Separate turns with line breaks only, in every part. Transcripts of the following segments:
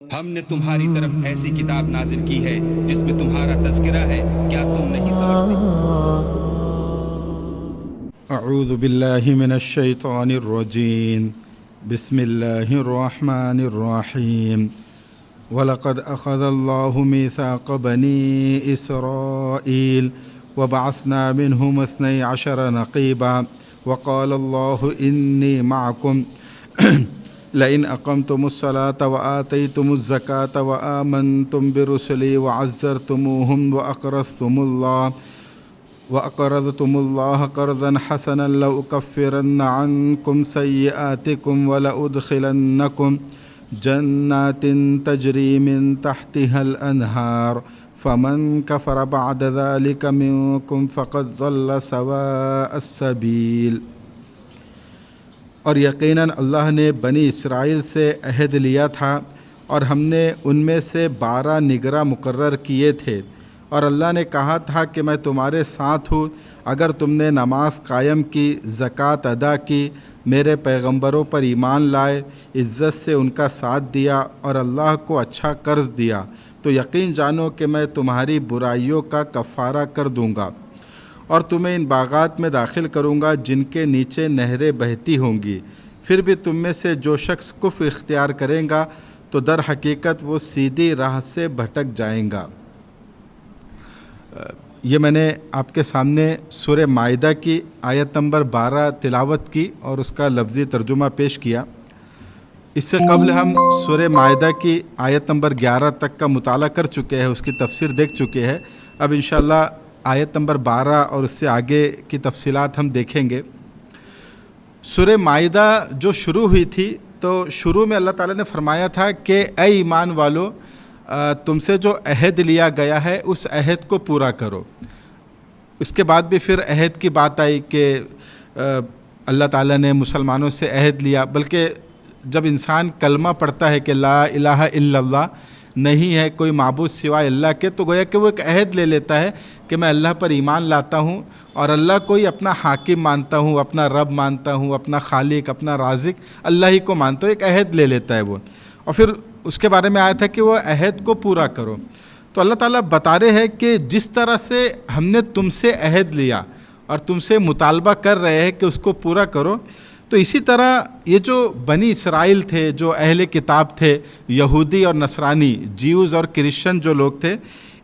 ہم نے تمہاری طرف ایسی کتاب نازل کی ہے جس میں تمہارا تذکرہ ہے، کیا تم نہیں سمجھتے؟
اعوذ باللہ من الشیطان الرجیم بسم اللہ الرحمن الرحیم وَلَقَدْ أَخَذَ اللَّهُ مِيثَاقَ بَنِي إِسْرَائِيلَ وَبَعَثْنَا مِنْهُمْ 12 نَقِيبًا وَقَالَ اللَّهُ إِنِّي مَعَكُمْ لئن أقمتم الصلاة وآتيتم الزكاة وآمنتم برسلي وعزرتموهم وأقرضتم الله قرضا حسنا لأكفرن عنكم سيئاتكم ولأدخلنكم جنات تجري من تحتها الأنهار فمن كفر بعد ذلك منكم فقد ضل سواء السبيل۔ اور یقیناً اللہ نے بنی اسرائیل سے عہد لیا تھا اور ہم نے ان میں سے 12 نگراں مقرر کیے تھے، اور اللہ نے کہا تھا کہ میں تمہارے ساتھ ہوں اگر تم نے نماز قائم کی، زکوٰۃ ادا کی، میرے پیغمبروں پر ایمان لائے، عزت سے ان کا ساتھ دیا اور اللہ کو اچھا قرض دیا، تو یقین جانو کہ میں تمہاری برائیوں کا کفارہ کر دوں گا، اور تمہیں ان باغات میں داخل کروں گا جن کے نیچے نہریں بہتی ہوں گی۔ پھر بھی تم میں سے جو شخص کفر اختیار کرے گا تو در حقیقت وہ سیدھی راہ سے بھٹک جائیں گا۔ یہ میں نے آپ کے سامنے سورہ مائدہ کی آیت نمبر 12 تلاوت کی اور اس کا لفظی ترجمہ پیش کیا۔ اس سے قبل ہم سورہ مائدہ کی آیت نمبر 11 تک کا مطالعہ کر چکے ہیں، اس کی تفسیر دیکھ چکے ہیں۔ اب انشاءاللہ آیت نمبر 12 اور اس سے آگے کی تفصیلات ہم دیکھیں گے۔ سورہ مائدہ جو شروع ہوئی تھی تو شروع میں اللہ تعالیٰ نے فرمایا تھا کہ اے ایمان والو، تم سے جو عہد لیا گیا ہے اس عہد کو پورا کرو۔ اس کے بعد بھی پھر عہد کی بات آئی کہ اللہ تعالیٰ نے مسلمانوں سے عہد لیا، بلکہ جب انسان کلمہ پڑھتا ہے کہ لا الہ الا اللہ، نہیں ہے کوئی معبود سوائے اللہ کے، تو گویا کہ وہ ایک عہد لے لیتا ہے کہ میں اللہ پر ایمان لاتا ہوں اور اللہ کو ہی اپنا حاکم مانتا ہوں، اپنا رب مانتا ہوں، اپنا خالق، اپنا رازق اللہ ہی کو مانتا ہوں، ایک عہد لے لیتا ہے وہ۔ اور پھر اس کے بارے میں آیا تھا کہ وہ عہد کو پورا کرو۔ تو اللہ تعالیٰ بتا رہے ہیں کہ جس طرح سے ہم نے تم سے عہد لیا اور تم سے مطالبہ کر رہے ہیں کہ اس کو پورا کرو، تو اسی طرح یہ جو بنی اسرائیل تھے، جو اہل کتاب تھے، یہودی اور نصرانی، جیوز اور کرسچن جو لوگ تھے،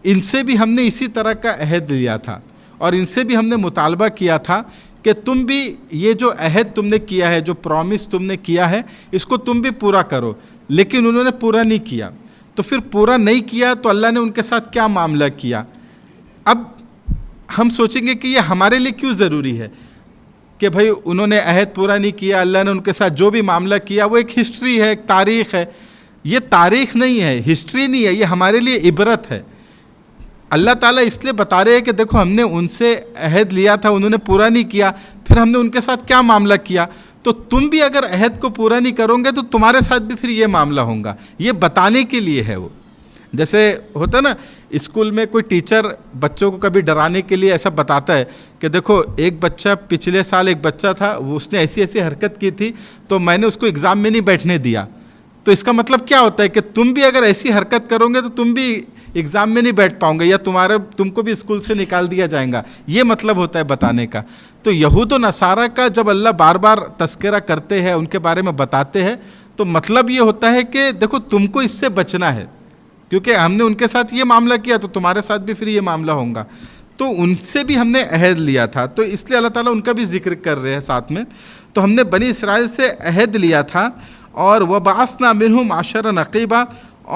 ان سے بھی ہم نے اسی طرح کا عہد لیا تھا اور ان سے بھی ہم نے مطالبہ کیا تھا کہ تم بھی یہ جو عہد تم نے کیا ہے، جو پرومس تم نے کیا ہے، اس کو تم بھی پورا کرو، لیکن انہوں نے پورا نہیں کیا۔ تو پھر پورا نہیں کیا تو اللہ نے ان کے ساتھ کیا معاملہ کیا؟ اب ہم سوچیں گے کہ یہ ہمارے لیے کیوں ضروری ہے کہ بھائی انہوں نے عہد پورا نہیں کیا، اللہ نے ان کے ساتھ جو بھی معاملہ کیا وہ ایک ہسٹری ہے، ایک تاریخ ہے۔ یہ تاریخ نہیں ہے، ہسٹری نہیں ہے، یہ ہمارے لیے عبرت ہے۔ اللہ تعالیٰ اس لیے بتا رہے ہیں کہ دیکھو ہم نے ان سے عہد لیا تھا، انہوں نے پورا نہیں کیا، پھر ہم نے ان کے ساتھ کیا معاملہ کیا، تو تم بھی اگر عہد کو پورا نہیں کرو گے تو تمہارے ساتھ بھی پھر یہ معاملہ ہوگا۔ یہ بتانے کے لیے ہے وہ، جیسے ہوتا نا اسکول میں کوئی ٹیچر بچوں کو کبھی ڈرانے کے لیے ایسا بتاتا ہے کہ دیکھو ایک بچہ، پچھلے سال ایک بچہ تھا، وہ اس نے ایسی ایسی حرکت کی تھی تو میں نے اس کو ایگزام میں نہیں بیٹھنے دیا۔ تو اس کا مطلب کیا ہوتا ہے کہ تم بھی اگر ایسی حرکت کرو گے تو تم بھی ایگزام میں نہیں بیٹھ پاؤ گے، یا تم کو بھی اسکول سے نکال دیا جائے گا۔ یہ مطلب ہوتا ہے بتانے کا۔ تو یہود و نصارہ کا جب اللہ بار بار تذکرہ کرتے ہیں، ان کے بارے میں بتاتے ہیں، تو مطلب یہ ہوتا ہے کہ دیکھو تم کو اس سے بچنا ہے، کیونکہ ہم نے ان کے ساتھ یہ معاملہ کیا تو تمہارے ساتھ بھی پھر یہ معاملہ ہوگا۔ تو ان سے بھی ہم نے عہد لیا تھا، تو اس لیے اللہ تعالیٰ ان کا بھی ذکر کر رہے ہیں ساتھ میں۔ تو ہم نے بنی اسرائیل سے عہد لیا تھا، اور وَبَعَثْنَا مِنْهُمْ 12 نَقِيبًا،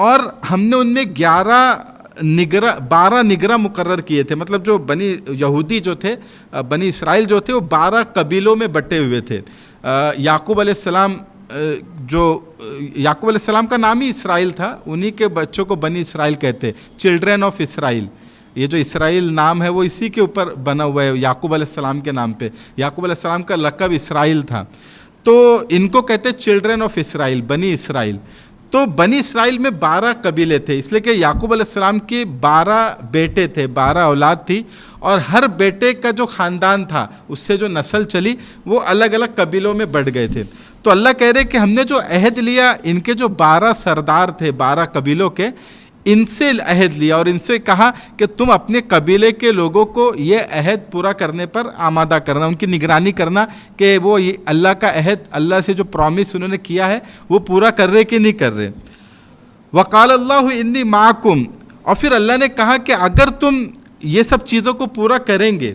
اور ہم نے ان میں 12 نگراں مقرر کیے تھے۔ مطلب جو بنی یہودی جو تھے، بنی اسرائیل جو تھے، وہ 12 قبیلوں میں بٹے ہوئے تھے۔ یعقوب علیہ السلام کا نام ہی اسرائیل تھا، انہی کے بچوں کو بنی اسرائیل کہتے، چلڈرن آف اسرائیل۔ یہ جو اسرائیل نام ہے وہ اسی کے اوپر بنا ہوا ہے، یعقوب علیہ السلام کے نام پہ۔ یعقوب علیہ السلام کا لقب اسرائیل تھا، تو ان کو کہتے چلڈرن آف اسرائیل، بنی اسرائیل۔ تو بنی اسرائیل میں 12 قبیلے تھے، اس لیے کہ یعقوب علیہ السلام کے 12 بیٹے تھے، 12 اولاد تھی، اور ہر بیٹے کا جو خاندان تھا اس سے جو نسل چلی وہ الگ الگ قبیلوں میں بٹ گئے تھے۔ تو اللہ کہہ رہے کہ ہم نے جو عہد لیا ان کے جو 12 سردار تھے 12 قبیلوں کے، ان سے عہد لیا اور ان سے کہا کہ تم اپنے قبیلے کے لوگوں کو یہ عہد پورا کرنے پر آمادہ کرنا، ان کی نگرانی کرنا کہ وہ یہ اللہ کا عہد، اللہ سے جو پرومس انہوں نے کیا ہے وہ پورا کر رہے کہ نہیں کر رہے۔ وقال اللہ انی معکم، اور پھر اللہ نے کہا کہ اگر تم یہ سب چیزوں کو پورا کریں گے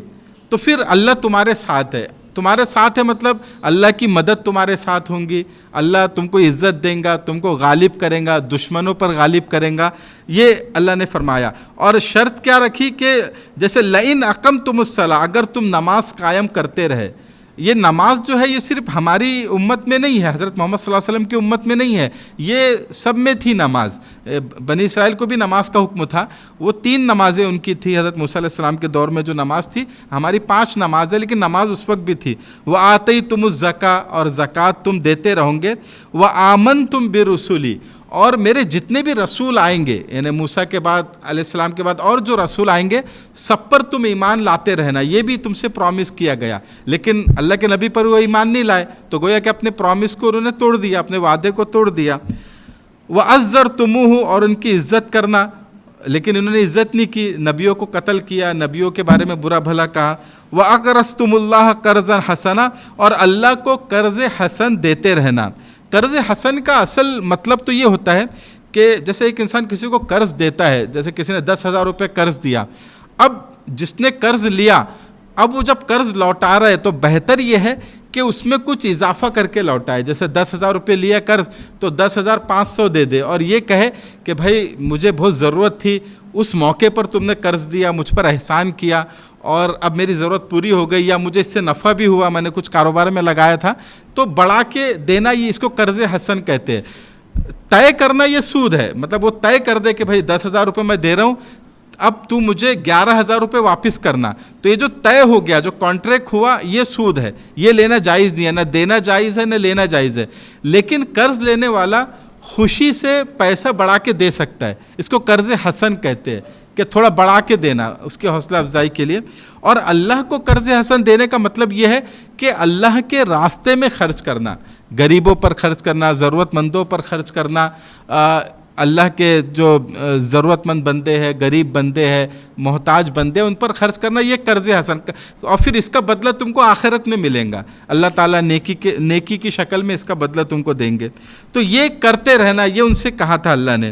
تو پھر اللہ تمہارے ساتھ ہے۔ تمہارے ساتھ ہے مطلب اللہ کی مدد تمہارے ساتھ ہوں گی، اللہ تم کو عزت دیں گا، تم کو غالب کریں گا، دشمنوں پر غالب کریں گا، یہ اللہ نے فرمایا۔ اور شرط کیا رکھی کہ جیسے لئن اقمتم الصلاۃ، اگر تم نماز قائم کرتے رہے۔ یہ نماز جو ہے یہ صرف ہماری امت میں نہیں ہے، حضرت محمد صلی اللہ علیہ وسلم کی امت میں نہیں ہے، یہ سب میں تھی نماز۔ بنی اسرائیل کو بھی نماز کا حکم تھا، وہ 3 نمازیں ان کی تھی، حضرت موسیٰ علیہ السلام کے دور میں جو نماز تھی، ہماری 5 نماز ہے لیکن نماز اس وقت بھی تھی۔ وَآتَيْتُمُ الزَّكَاةَ، اور زکوٰۃ تم دیتے رہو گے۔ وَآمَنْتُمْ بِرُسُلِي، اور میرے جتنے بھی رسول آئیں گے، یعنی موسیٰ کے بعد علیہ السلام کے بعد اور جو رسول آئیں گے سب پر تم ایمان لاتے رہنا، یہ بھی تم سے پرومس کیا گیا۔ لیکن اللہ کے نبی پر وہ ایمان نہیں لائے تو گویا کہ اپنے پرومس کو انہوں نے توڑ دیا، اپنے وعدے کو توڑ دیا۔ وَعَزَّرْتُمُوهُ، اور ان کی عزت کرنا، لیکن انہوں نے عزت نہیں کی، نبیوں کو قتل کیا، نبیوں کے بارے میں برا بھلا کہا۔ وَأَقْرَضْتُمُ اللَّهَ قَرْضًا حَسَنًا، اور اللہ کو قرض حسن دیتے رہنا۔ قرض حسن کا اصل مطلب تو یہ ہوتا ہے کہ جیسے ایک انسان کسی کو قرض دیتا ہے، جیسے کسی نے 10,000 روپے قرض دیا، اب جس نے قرض لیا اب وہ جب قرض لوٹا رہا ہے تو بہتر یہ ہے کہ اس میں کچھ اضافہ کر کے لوٹائے۔ جیسے 10,000 روپے لیا قرض تو 10,500 دے دے، اور یہ کہے کہ بھائی مجھے بہت ضرورت تھی، اس موقع پر تم نے قرض دیا، مجھ پر احسان کیا اور اب میری ضرورت پوری ہو گئی، یا مجھے اس سے نفع بھی ہوا، میں نے کچھ کاروبار میں لگایا تھا، تو بڑھا کے دینا، یہ اس کو قرض حسن کہتے ہیں۔ طے کرنا یہ سود ہے، مطلب وہ طے کر دے کہ بھائی 10,000 روپے میں دے رہا ہوں، اب تو مجھے 11,000 روپے واپس کرنا، تو یہ جو طے ہو گیا، جو کانٹریکٹ ہوا، یہ سود ہے، یہ لینا جائز نہیں ہے، نہ دینا جائز ہے نہ لینا جائز ہے۔ لیکن قرض لینے والا خوشی سے پیسہ بڑھا کے دے سکتا ہے، اس کو قرض حسن کہتے ہیں کہ تھوڑا بڑھا کے دینا اس کی حوصلہ افزائی کے لیے۔ اور اللہ کو قرض حسن دینے کا مطلب یہ ہے کہ اللہ کے راستے میں خرچ کرنا، غریبوں پر خرچ کرنا، ضرورت مندوں پر خرچ کرنا، اللہ کے جو ضرورت مند بندے ہیں، غریب بندے ہیں، محتاج بندے ہیں، ان پر خرچ کرنا، یہ قرض حسن۔ اور پھر اس کا بدلہ تم کو آخرت میں ملے گا، اللہ تعالیٰ نیکی کی شکل میں اس کا بدلہ تم کو دیں گے۔ تو یہ کرتے رہنا، یہ ان سے کہا تھا اللہ نے۔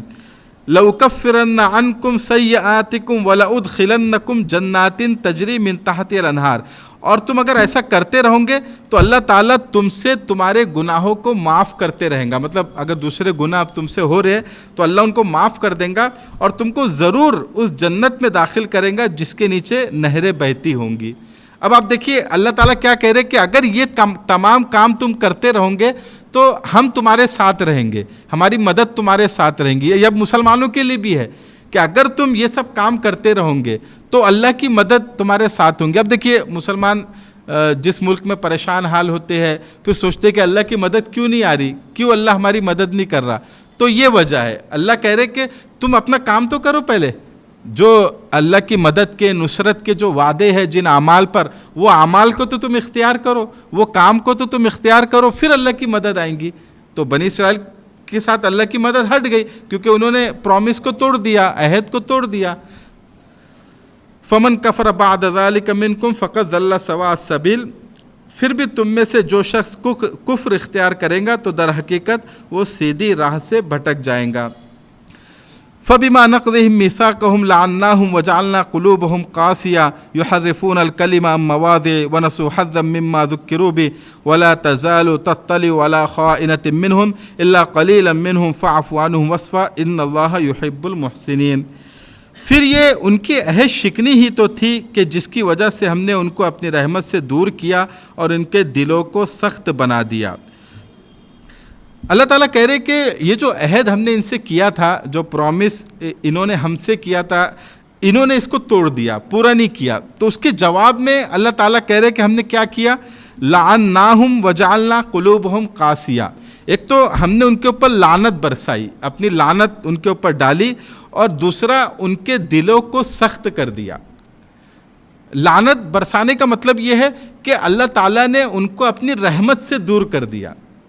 لَأُكَفِّرَنَّ عَنْكُمْ سَيِّئَاتِكُمْ وَلَأُدْخِلَنَّكُمْ جَنَّاتٍ تَجْرِي مِن تَحْتِهَا الْأَنْهَارُ، اور تم اگر ایسا کرتے رہو گے تو اللہ تعالیٰ تم سے تمہارے گناہوں کو معاف کرتے رہیں گا۔ مطلب اگر دوسرے گناہ اب تم سے ہو رہے تو اللہ ان کو معاف کر دیں گا اور تم کو ضرور اس جنت میں داخل کریں گا جس کے نیچے نہریں بہتی ہوں گی۔ اب آپ دیکھیے اللہ تعالیٰ کیا کہہ رہے کہ اگر یہ تمام کام تم کرتے رہو گے تو ہم تمہارے ساتھ رہیں گے، ہماری مدد تمہارے ساتھ رہیں گی۔ یہ اب مسلمانوں کے لیے بھی ہے کہ اگر تم یہ سب کام کرتے رہو گے تو اللہ کی مدد تمہارے ساتھ ہوں گے۔ اب دیکھیے مسلمان جس ملک میں پریشان حال ہوتے ہیں پھر سوچتے ہیں کہ اللہ کی مدد کیوں نہیں آ رہی، کیوں اللہ ہماری مدد نہیں کر رہا، تو یہ وجہ ہے۔ اللہ کہہ رہے کہ تم اپنا کام تو کرو پہلے، جو اللہ کی مدد کے، نصرت کے جو وعدے ہیں جن اعمال پر، وہ اعمال کو تو تم اختیار کرو، وہ کام کو تو تم اختیار کرو، پھر اللہ کی مدد آئیں گی۔ تو بنی اسرائیل کے ساتھ اللہ کی مدد ہٹ گئی کیونکہ انہوں نے پرومس کو توڑ دیا، عہد کو توڑ دیا۔ فمن کفر بعد ذلک منکم فقد ضل سواء السبیل، پھر بھی تم میں سے جو شخص کفر اختیار کرے گا تو در حقیقت وہ سیدھی راہ سے بھٹک جائیں گا۔ فبما نقضهم ميثاقهم لعناهم وجعلنا قلوبهم قاسية يحرفون الكلم عن مواضعه ونسوا حظا مما ذكروا به ولا تزال تطلع على خائنة منهم إلا قليلا منهم فاعف عنهم واصفح إن الله يحب المحسنين۔ پھر یہ ان کی عہد شکنی ہی تو تھی کہ جس کی وجہ سے ہم نے ان کو اپنی رحمت سے دور کیا اور ان کے دلوں کو سخت بنا دیا۔ اللہ تعالیٰ کہہ رہے کہ یہ جو عہد ہم نے ان سے کیا تھا، جو پرومس انہوں نے ہم سے کیا تھا، انہوں نے اس کو توڑ دیا، پورا نہیں کیا۔ تو اس کے جواب میں اللہ تعالیٰ کہہ رہے کہ ہم نے کیا کیا، لعناہم وجعلنا قلوبہم قاسیہ۔ ایک تو ہم نے ان کے اوپر لعنت برسائی، اپنی لعنت ان کے اوپر ڈالی، اور دوسرا ان کے دلوں کو سخت کر دیا۔ لعنت برسانے کا مطلب یہ ہے کہ اللہ تعالیٰ نے ان کو اپنی رحمت سے دور کر دیا۔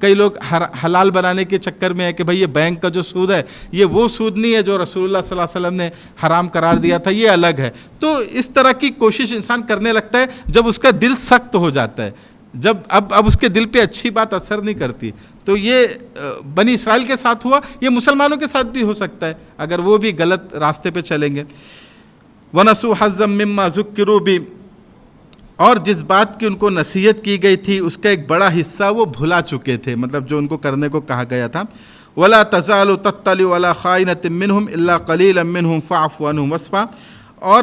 کئی لوگ حلال بنانے کے چکر میں ہے کہ بھئی یہ بینک کا جو سود ہے یہ وہ سود نہیں ہے جو رسول اللہ صلی اللہ علیہ وسلم نے حرام قرار دیا تھا، یہ الگ ہے. تو اس طرح کی کوشش انسان کرنے لگتا ہے جب اس کا دل سخت ہو جاتا ہے، جب اب اس کے دل پہ اچھی بات اثر نہیں کرتی. تو یہ بنی اسرائیل کے ساتھ ہوا، یہ مسلمانوں کے ساتھ بھی ہو سکتا ہے اگر وہ بھی غلط راستے پہ چلیں گے. وَنَسُوا حَظًّا مِّمَّا ذُكِّرُوا بِهِ، اور جس بات کی ان کو نصیحت کی گئی تھی اس کا ایک بڑا حصہ وہ بھلا چکے تھے، مطلب جو ان کو کرنے کو کہا گیا تھا. وَلَا تَزَالُ تَطَّلِعُ عَلَىٰ خَائِنَةٍ مِّنْهُمْ إِلَّا قَلِيلًا مِّنْهُمْ فَاعْفُ عَنْهُمْ وَاصْفَحْ، اور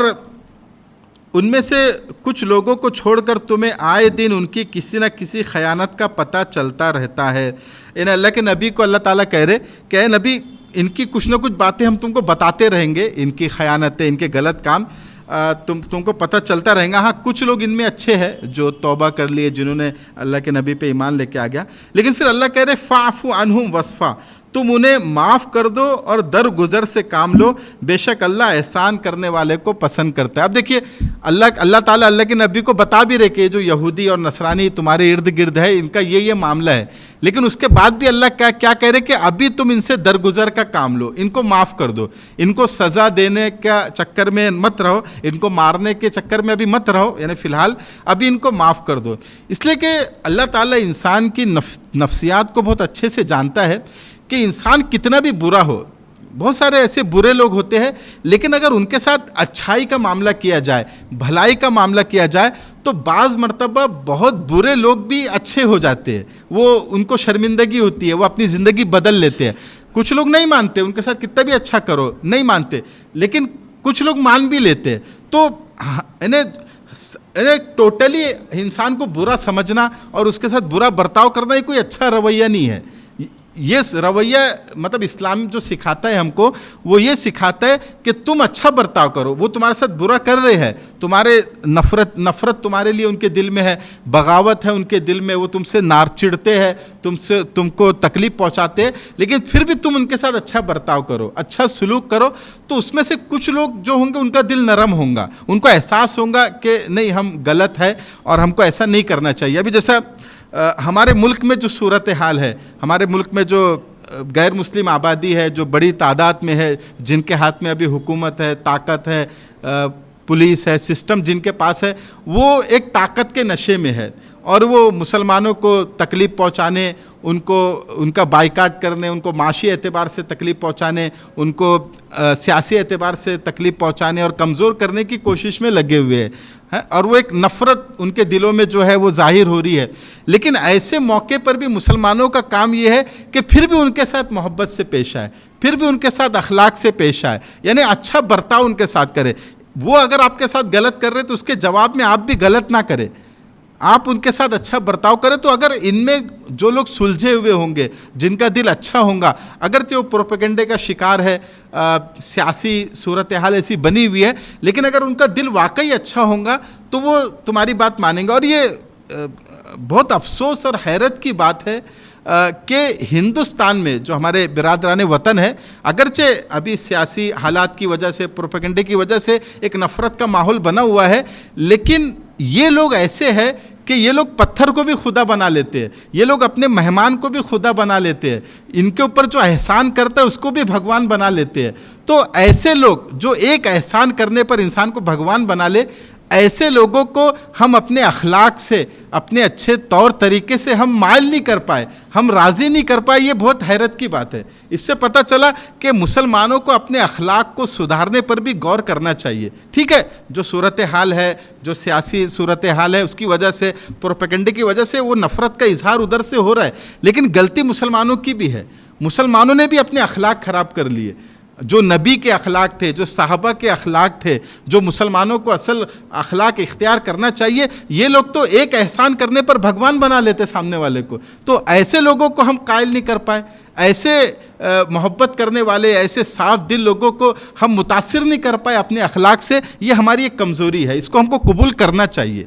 ان میں سے کچھ لوگوں کو چھوڑ کر تمہیں آئے دن ان کی کسی نہ کسی خیانت کا پتہ چلتا رہتا ہے. ان اللہ کے نبی کو اللہ تعالیٰ کہہ رہے کہ اے نبی ان کی کچھ نہ کچھ باتیں ہم تم کو بتاتے رہیں گے، ان کی خیانتیں، ان کے غلط کام تم کو پتہ چلتا رہیں گا. ہاں کچھ لوگ ان میں اچھے ہیں جو توبہ کر لیے، جنہوں نے اللہ کے نبی پہ ایمان لے کے آ گیا. لیکن پھر اللہ کہہ رہے فاعف عنہم وصفا، تم انہیں معاف کر دو اور درگزر سے کام لو، بے شک اللہ احسان کرنے والے کو پسند کرتا ہے. اب دیکھیے اللہ تعالیٰ اللہ کے نبی کو بتا بھی رہے کہ جو یہودی اور نصرانی تمہارے ارد گرد ہے ان کا یہ معاملہ ہے، لیکن اس کے بعد بھی اللہ کیا کہہ رہے کہ ابھی تم ان سے درگزر کا کام لو، ان کو معاف کر دو، ان کو سزا دینے کا چکر میں مت رہو، ان کو مارنے کے چکر میں ابھی مت رہو، یعنی فی الحال ابھی ان کو معاف کر دو. اس لیے کہ اللہ تعالیٰ انسان کی نفسیات کو بہت اچھے سے جانتا ہے کہ انسان کتنا بھی برا ہو. بہت سارے ایسے برے لوگ ہوتے ہیں لیکن اگر ان کے ساتھ اچھائی کا معاملہ کیا جائے، بھلائی کا معاملہ کیا جائے تو بعض مرتبہ بہت برے لوگ بھی اچھے ہو جاتے ہیں. وہ ان کو شرمندگی ہوتی ہے، وہ اپنی زندگی بدل لیتے ہیں. کچھ لوگ نہیں مانتے، ان کے ساتھ کتنا بھی اچھا کرو نہیں مانتے، لیکن کچھ لوگ مان بھی لیتے ہیں. تو ٹوٹلی انسان کو برا سمجھنا اور اس کے ساتھ برا برتاؤ کرنا یہ کوئی اچھا رویہ نہیں ہے. یہ رویہ مطلب اسلام جو سکھاتا ہے ہم کو، وہ یہ سکھاتا ہے کہ تم اچھا برتاؤ کرو. وہ تمہارے ساتھ برا کر رہے ہیں، تمہارے نفرت تمہارے لیے ان کے دل میں ہے، بغاوت ہے ان کے دل میں، وہ تم سے نار چڑھتے ہیں، تم کو تکلیف پہنچاتے ہیں، لیکن پھر بھی تم ان کے ساتھ اچھا برتاؤ کرو، اچھا سلوک کرو. تو اس میں سے کچھ لوگ جو ہوں گے ان کا دل نرم ہوگا، ان کو احساس ہوگا کہ نہیں ہم غلط ہے اور ہم کو ایسا نہیں کرنا چاہیے. ابھی جیسا ہمارے ملک میں جو صورتحال ہے، ہمارے ملک میں جو غیر مسلم آبادی ہے جو بڑی تعداد میں ہے، جن کے ہاتھ میں ابھی حکومت ہے، طاقت ہے، پولیس ہے، سسٹم جن کے پاس ہے، وہ ایک طاقت کے نشے میں ہے اور وہ مسلمانوں کو تکلیف پہنچانے، ان کا بائیکاٹ کرنے، ان کو معاشی اعتبار سے تکلیف پہنچانے، ان کو سیاسی اعتبار سے تکلیف پہنچانے اور کمزور کرنے کی کوشش میں لگے ہوئے ہیں. اور وہ ایک نفرت ان کے دلوں میں جو ہے وہ ظاہر ہو رہی ہے. لیکن ایسے موقع پر بھی مسلمانوں کا کام یہ ہے کہ پھر بھی ان کے ساتھ محبت سے پیش آئے، پھر بھی ان کے ساتھ اخلاق سے پیش آئے، یعنی اچھا برتاؤ ان کے ساتھ کرے. وہ اگر آپ کے ساتھ غلط کر رہے تو اس کے جواب میں آپ بھی غلط نہ کریں، آپ ان کے ساتھ اچھا برتاؤ کریں. تو اگر ان میں جو لوگ سلجھے ہوئے ہوں گے، جن کا دل اچھا ہوگا، اگرچہ وہ پروپیگنڈے کا شکار ہے، سیاسی صورتحال ایسی بنی ہوئی ہے، لیکن اگر ان کا دل واقعی اچھا ہوگا تو وہ تمہاری بات مانیں گے. اور یہ بہت افسوس اور حیرت کی بات ہے کہ ہندوستان میں جو ہمارے برادران وطن ہے، اگرچہ ابھی سیاسی حالات کی وجہ سے، پروپیگنڈے کی وجہ سے ایک نفرت کا ماحول بنا ہوا ہے، لیکن یہ لوگ ایسے ہیں کہ یہ لوگ پتھر کو بھی خدا بنا لیتے ہیں، یہ لوگ اپنے مہمان کو بھی خدا بنا لیتے ہیں، ان کے اوپر جو احسان کرتا ہے اس کو بھی بھگوان بنا لیتے ہیں. تو ایسے لوگ جو ایک احسان کرنے پر انسان کو بھگوان بنا لے، ایسے لوگوں کو ہم اپنے اخلاق سے، اپنے اچھے طور طریقے سے ہم مائل نہیں کر پائے، ہم راضی نہیں کر پائے. یہ بہت حیرت کی بات ہے. اس سے پتہ چلا کہ مسلمانوں کو اپنے اخلاق کو سدھارنے پر بھی غور کرنا چاہیے. ٹھیک ہے، جو صورتحال ہے، جو سیاسی صورتحال ہے، اس کی وجہ سے، پروپیگنڈے کی وجہ سے وہ نفرت کا اظہار ادھر سے ہو رہا ہے، لیکن غلطی مسلمانوں کی بھی ہے. مسلمانوں نے بھی اپنے اخلاق خراب کر لیے. جو نبی کے اخلاق تھے، جو صحابہ کے اخلاق تھے، جو مسلمانوں کو اصل اخلاق اختیار کرنا چاہیے، یہ لوگ تو ایک احسان کرنے پر بھگوان بنا لیتے سامنے والے کو. تو ایسے لوگوں کو ہم قائل نہیں کر پائے، ایسے محبت کرنے والے، ایسے صاف دل لوگوں کو ہم متاثر نہیں کر پائے اپنے اخلاق سے. یہ ہماری ایک کمزوری ہے، اس کو ہم کو قبول کرنا چاہیے.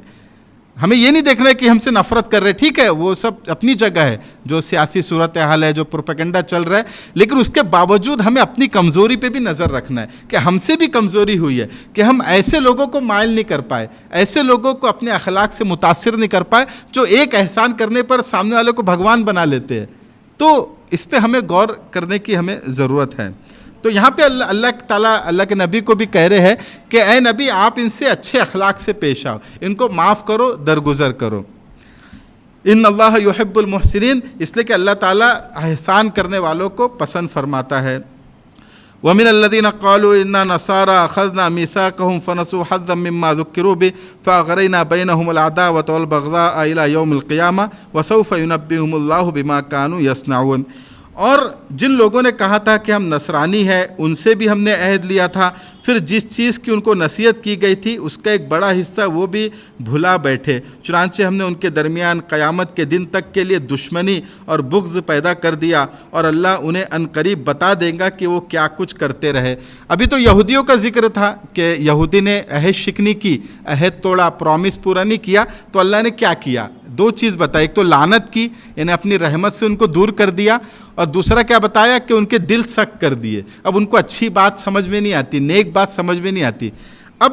ہمیں یہ نہیں دیکھنا ہے کہ ہم سے نفرت کر رہے، ٹھیک ہے وہ سب اپنی جگہ ہے، جو سیاسی صورتحال ہے، جو پروپیگنڈا چل رہا ہے، لیکن اس کے باوجود ہمیں اپنی کمزوری پہ بھی نظر رکھنا ہے کہ ہم سے بھی کمزوری ہوئی ہے، کہ ہم ایسے لوگوں کو مائل نہیں کر پائے، ایسے لوگوں کو اپنے اخلاق سے متاثر نہیں کر پائے جو ایک احسان کرنے پر سامنے والے کو بھگوان بنا لیتے ہیں۔ تو اس پہ ہمیں غور کرنے کی ہمیں ضرورت ہے۔ تو یہاں پہ اللہ تعالیٰ اللہ کے نبی کو بھی کہہ رہے ہیں کہ اے نبی آپ ان سے اچھے اخلاق سے پیش آؤ، ان کو معاف کرو، درگزر کرو۔ ان اللہ یحب المحسنین، اس لیے کہ اللہ تعالیٰ احسان کرنے والوں کو پسند فرماتا ہے۔ ومن الذين قالوا إنا نصارى أخذنا ميثاقهم فنسوا حظا مما ذكروا به فأغرينا بينهم العداوة والبغضاء إلى يوم القيامة وسوف ينبئهم الله بما كانوا يصنعون۔ اور جن لوگوں نے کہا تھا کہ ہم نصرانی ہیں، ان سے بھی ہم نے عہد لیا تھا، پھر جس چیز کی ان کو نصیحت کی گئی تھی اس کا ایک بڑا حصہ وہ بھی بھلا بیٹھے، چنانچہ ہم نے ان کے درمیان قیامت کے دن تک کے لیے دشمنی اور بغض پیدا کر دیا، اور اللہ انہیں عنقریب بتا دے گا کہ وہ کیا کچھ کرتے رہے۔ ابھی تو یہودیوں کا ذکر تھا کہ یہودی نے عہد شکنی کی، عہد توڑا، پرومس پورا نہیں کیا، تو اللہ نے کیا کیا؟ دو چیز بتائی، ایک تو لعنت کی، یعنی اپنی رحمت سے ان کو دور کر دیا، اور دوسرا کیا بتایا کہ ان کے دل سخت کر دیے، اب ان کو اچھی بات سمجھ میں نہیں آتی، نیک بات سمجھ میں نہیں آتی۔ اب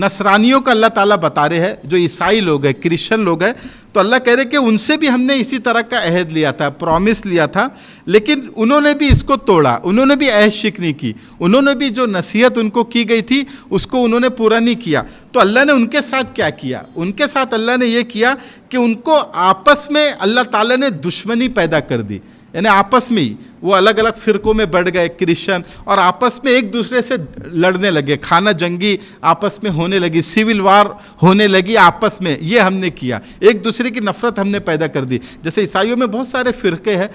نصرانیوں کا اللہ تعالیٰ بتا رہے ہیں، جو عیسائی لوگ ہیں، کرسچن لوگ ہیں، تو اللہ کہہ رہے کہ ان سے بھی ہم نے اسی طرح کا عہد لیا تھا، پرومس لیا تھا، لیکن انہوں نے بھی اس کو توڑا، انہوں نے بھی عہد شکنی کی، انہوں نے بھی جو نصیحت ان کو کی گئی تھی اس کو انہوں نے پورا نہیں کیا۔ تو اللہ نے ان کے ساتھ کیا کیا؟ ان کے ساتھ اللہ نے یہ کیا کہ ان کو آپس میں اللہ تعالیٰ نے دشمنی پیدا کر دی، یعنی آپس میں ہی وہ الگ الگ فرقوں میں بڑھ گئے کرسچن، اور آپس میں ایک دوسرے سے لڑنے لگے، خانہ جنگی آپس میں ہونے لگی، سیول وار ہونے لگی آپس میں۔ یہ ہم نے کیا، ایک دوسرے کی نفرت ہم نے پیدا کر دی۔ جیسے عیسائیوں میں بہت سارے فرقے ہیں،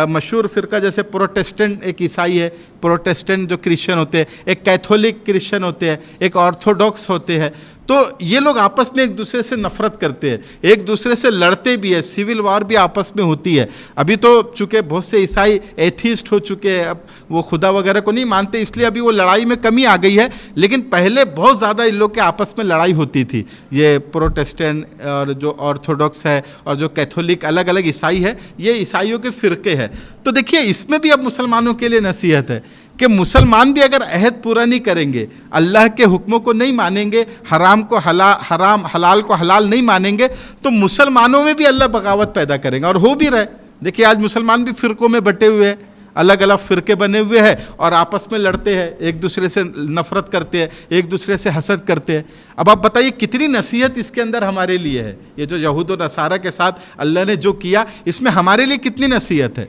مشہور فرقہ جیسے پروٹیسٹنٹ ایک عیسائی ہے، پروٹیسٹنٹ جو کرسچن ہوتے ہیں، ایک کیتھولک کرسچن ہوتے ہیں، ایک آرتھوڈاکس ہوتے ہیں۔ تو یہ لوگ آپس میں ایک دوسرے سے نفرت کرتے ہیں، ایک دوسرے سے لڑتے بھی ہیں، سیول وار بھی آپس میں ہوتی ہے۔ ابھی تو چونکہ بہت سے عیسائی ایتھیسٹ ہو چکے ہیں، اب وہ خدا وغیرہ کو نہیں مانتے، اس لیے ابھی وہ لڑائی میں کمی آ گئی ہے، لیکن پہلے بہت زیادہ ان لوگ کے آپس میں لڑائی ہوتی تھی۔ یہ پروٹیسٹنٹ اور جو آرتھوڈاکس ہے اور جو کیتھولک الگ الگ عیسائی ہے، یہ عیسائیوں کے فرقے ہیں۔ تو دیکھیے اس میں بھی اب مسلمانوں کے لیے نصیحت ہے کہ مسلمان بھی اگر عہد پورا نہیں کریں گے، اللہ کے حکموں کو نہیں مانیں گے، حرام کو حرام، حلال کو حلال نہیں مانیں گے، تو مسلمانوں میں بھی اللہ بغاوت پیدا کریں گا، اور ہو بھی رہے۔ دیکھیے آج مسلمان بھی فرقوں میں بٹے ہوئے ہیں، الگ الگ فرقے بنے ہوئے ہیں، اور آپس میں لڑتے ہیں، ایک دوسرے سے نفرت کرتے ہیں، ایک دوسرے سے حسد کرتے ہیں۔ اب آپ بتائیے کتنی نصیحت اس کے اندر ہمارے لیے ہے؟ یہ جو یہود و نصارہ کے ساتھ اللہ نے جو کیا، اس میں ہمارے لیے کتنی نصیحت ہے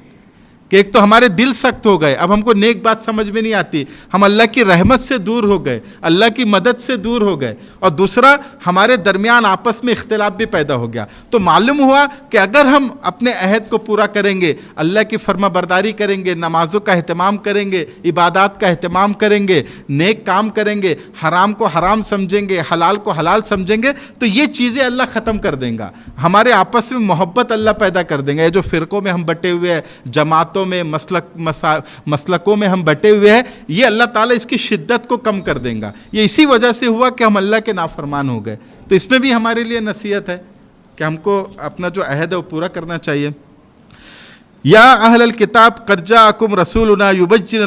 کہ ایک تو ہمارے دل سخت ہو گئے، اب ہم کو نیک بات سمجھ میں نہیں آتی، ہم اللہ کی رحمت سے دور ہو گئے، اللہ کی مدد سے دور ہو گئے، اور دوسرا ہمارے درمیان آپس میں اختلاف بھی پیدا ہو گیا۔ تو معلوم ہوا کہ اگر ہم اپنے عہد کو پورا کریں گے، اللہ کی فرما برداری کریں گے، نمازوں کا اہتمام کریں گے، عبادات کا اہتمام کریں گے، نیک کام کریں گے، حرام کو حرام سمجھیں گے، حلال کو حلال سمجھیں گے، تو یہ چیزیں اللہ ختم کر دیں گا، ہمارے آپس میں محبت اللہ پیدا کر دیں گا۔ یہ جو فرقوں میں ہم بٹے ہوئے ہیں، جماعتوں میں، مسلکوں میں ہم بٹے ہوئے ہیں، یہ اللہ تعالیٰ اس کی شدت کو کم کر دیں گا۔ یہ اسی وجہ سے ہوا کہ ہم اللہ کے نافرمان ہو گئے۔ تو اس میں بھی ہمارے لیے نصیحت ہے کہ ہم کو اپنا جو عہد ہے وہ پورا کرنا چاہیے۔ یا اہل الکتاب قد جاءکم رسولنا یبین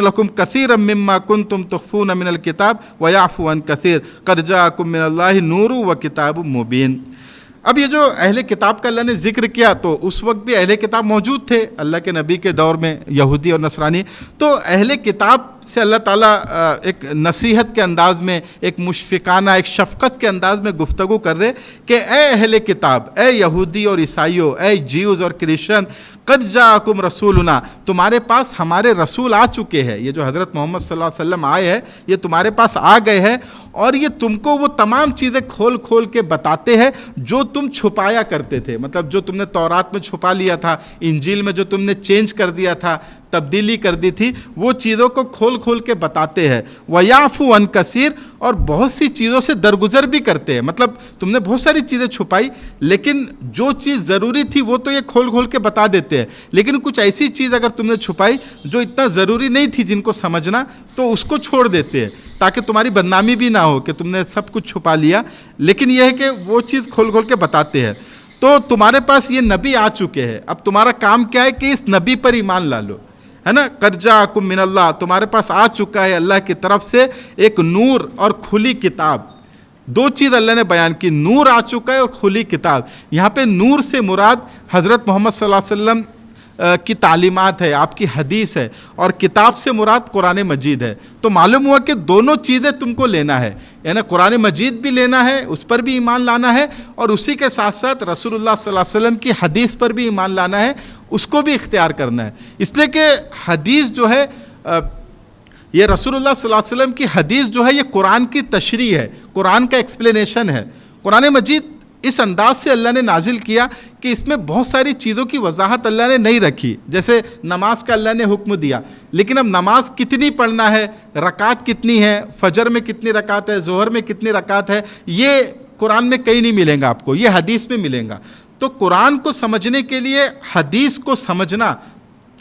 لکم کثیرا مما کنتم تخفون من الکتاب ویعفو عن کثیر قد جاءکم من اللہ نور وکتاب مبین۔ اب یہ جو اہل کتاب کا اللہ نے ذکر کیا، تو اس وقت بھی اہل کتاب موجود تھے اللہ کے نبی کے دور میں، یہودی اور نصرانی۔ تو اہل کتاب سے اللہ تعالیٰ ایک نصیحت کے انداز میں، ایک مشفقانہ، ایک شفقت کے انداز میں گفتگو کر رہے کہ اے اہل کتاب، اے یہودی اور عیسائیوں، اے جیوز اور کرسچن، قد جاءکم رسولنا، تمہارے پاس ہمارے رسول آ چکے ہیں، یہ جو حضرت محمد صلی اللہ علیہ وسلم آئے ہیں، یہ تمہارے پاس آ گئے ہیں، اور یہ تم کو وہ تمام چیزیں کھول کھول کے بتاتے ہیں جو تم چھپایا کرتے تھے، مطلب جو تم نے تورات میں چھپا لیا تھا، انجیل میں جو تم نے چینج کر دیا تھا، تبدیلی کر دی تھی، وہ چیزوں کو کھول کھول کے بتاتے ہیں۔ وَيَعْفُو عَنْ كَثِيرٍ، اور بہت سی چیزوں سے درگزر بھی کرتے ہیں، مطلب تم نے بہت ساری چیزیں چھپائی، لیکن جو چیز ضروری تھی وہ تو یہ کھول کھول کے بتا دیتے ہیں، لیکن کچھ ایسی چیز اگر تم نے چھپائی جو اتنا ضروری نہیں تھی جن کو سمجھنا، تو اس کو چھوڑ دیتے ہیں۔ تاکہ تمہاری بدنامی بھی نہ ہو کہ تم نے سب کچھ چھپا لیا، لیکن یہ ہے کہ وہ چیز کھول کھول کے بتاتے ہیں۔ تو تمہارے پاس یہ نبی آ چکے ہیں، اب تمہارا کام کیا ہے کہ اس نبی پر ایمان لا لو، ہے نا۔ قد جاءکم من اللہ، تمہارے پاس آ چکا ہے اللہ کی طرف سے ایک نور اور کھلی کتاب۔ دو چیز اللہ نے بیان کی، نور آ چکا ہے اور کھلی کتاب۔ یہاں پہ نور سے مراد حضرت محمد صلی اللہ علیہ وسلم کی تعلیمات ہے، آپ کی حدیث ہے، اور کتاب سے مراد قرآن مجید ہے۔ تو معلوم ہوا کہ دونوں چیزیں تم کو لینا ہے، یعنی قرآن مجید بھی لینا ہے، اس پر بھی ایمان لانا ہے، اور اسی کے ساتھ ساتھ رسول اللہ صلی اللہ علیہ وسلم کی حدیث پر بھی ایمان لانا ہے، اس کو بھی اختیار کرنا ہے۔ اس لیے کہ حدیث جو ہے یہ رسول اللہ صلی اللہ علیہ وسلم کی حدیث جو ہے یہ قرآن کی تشریح ہے، قرآن کا ایکسپلینیشن ہے۔ قرآن مجید اس انداز سے اللہ نے نازل کیا کہ اس میں بہت ساری چیزوں کی وضاحت اللہ نے نہیں رکھی، جیسے نماز کا اللہ نے حکم دیا، لیکن اب نماز کتنی پڑھنا ہے، رکعت کتنی ہے، فجر میں کتنی رکعت ہے، ظہر میں کتنی رکعت ہے، یہ قرآن میں کہیں نہیں ملیں گا آپ کو، یہ حدیث میں ملیں گا۔ تو قرآن کو سمجھنے کے لیے حدیث کو سمجھنا،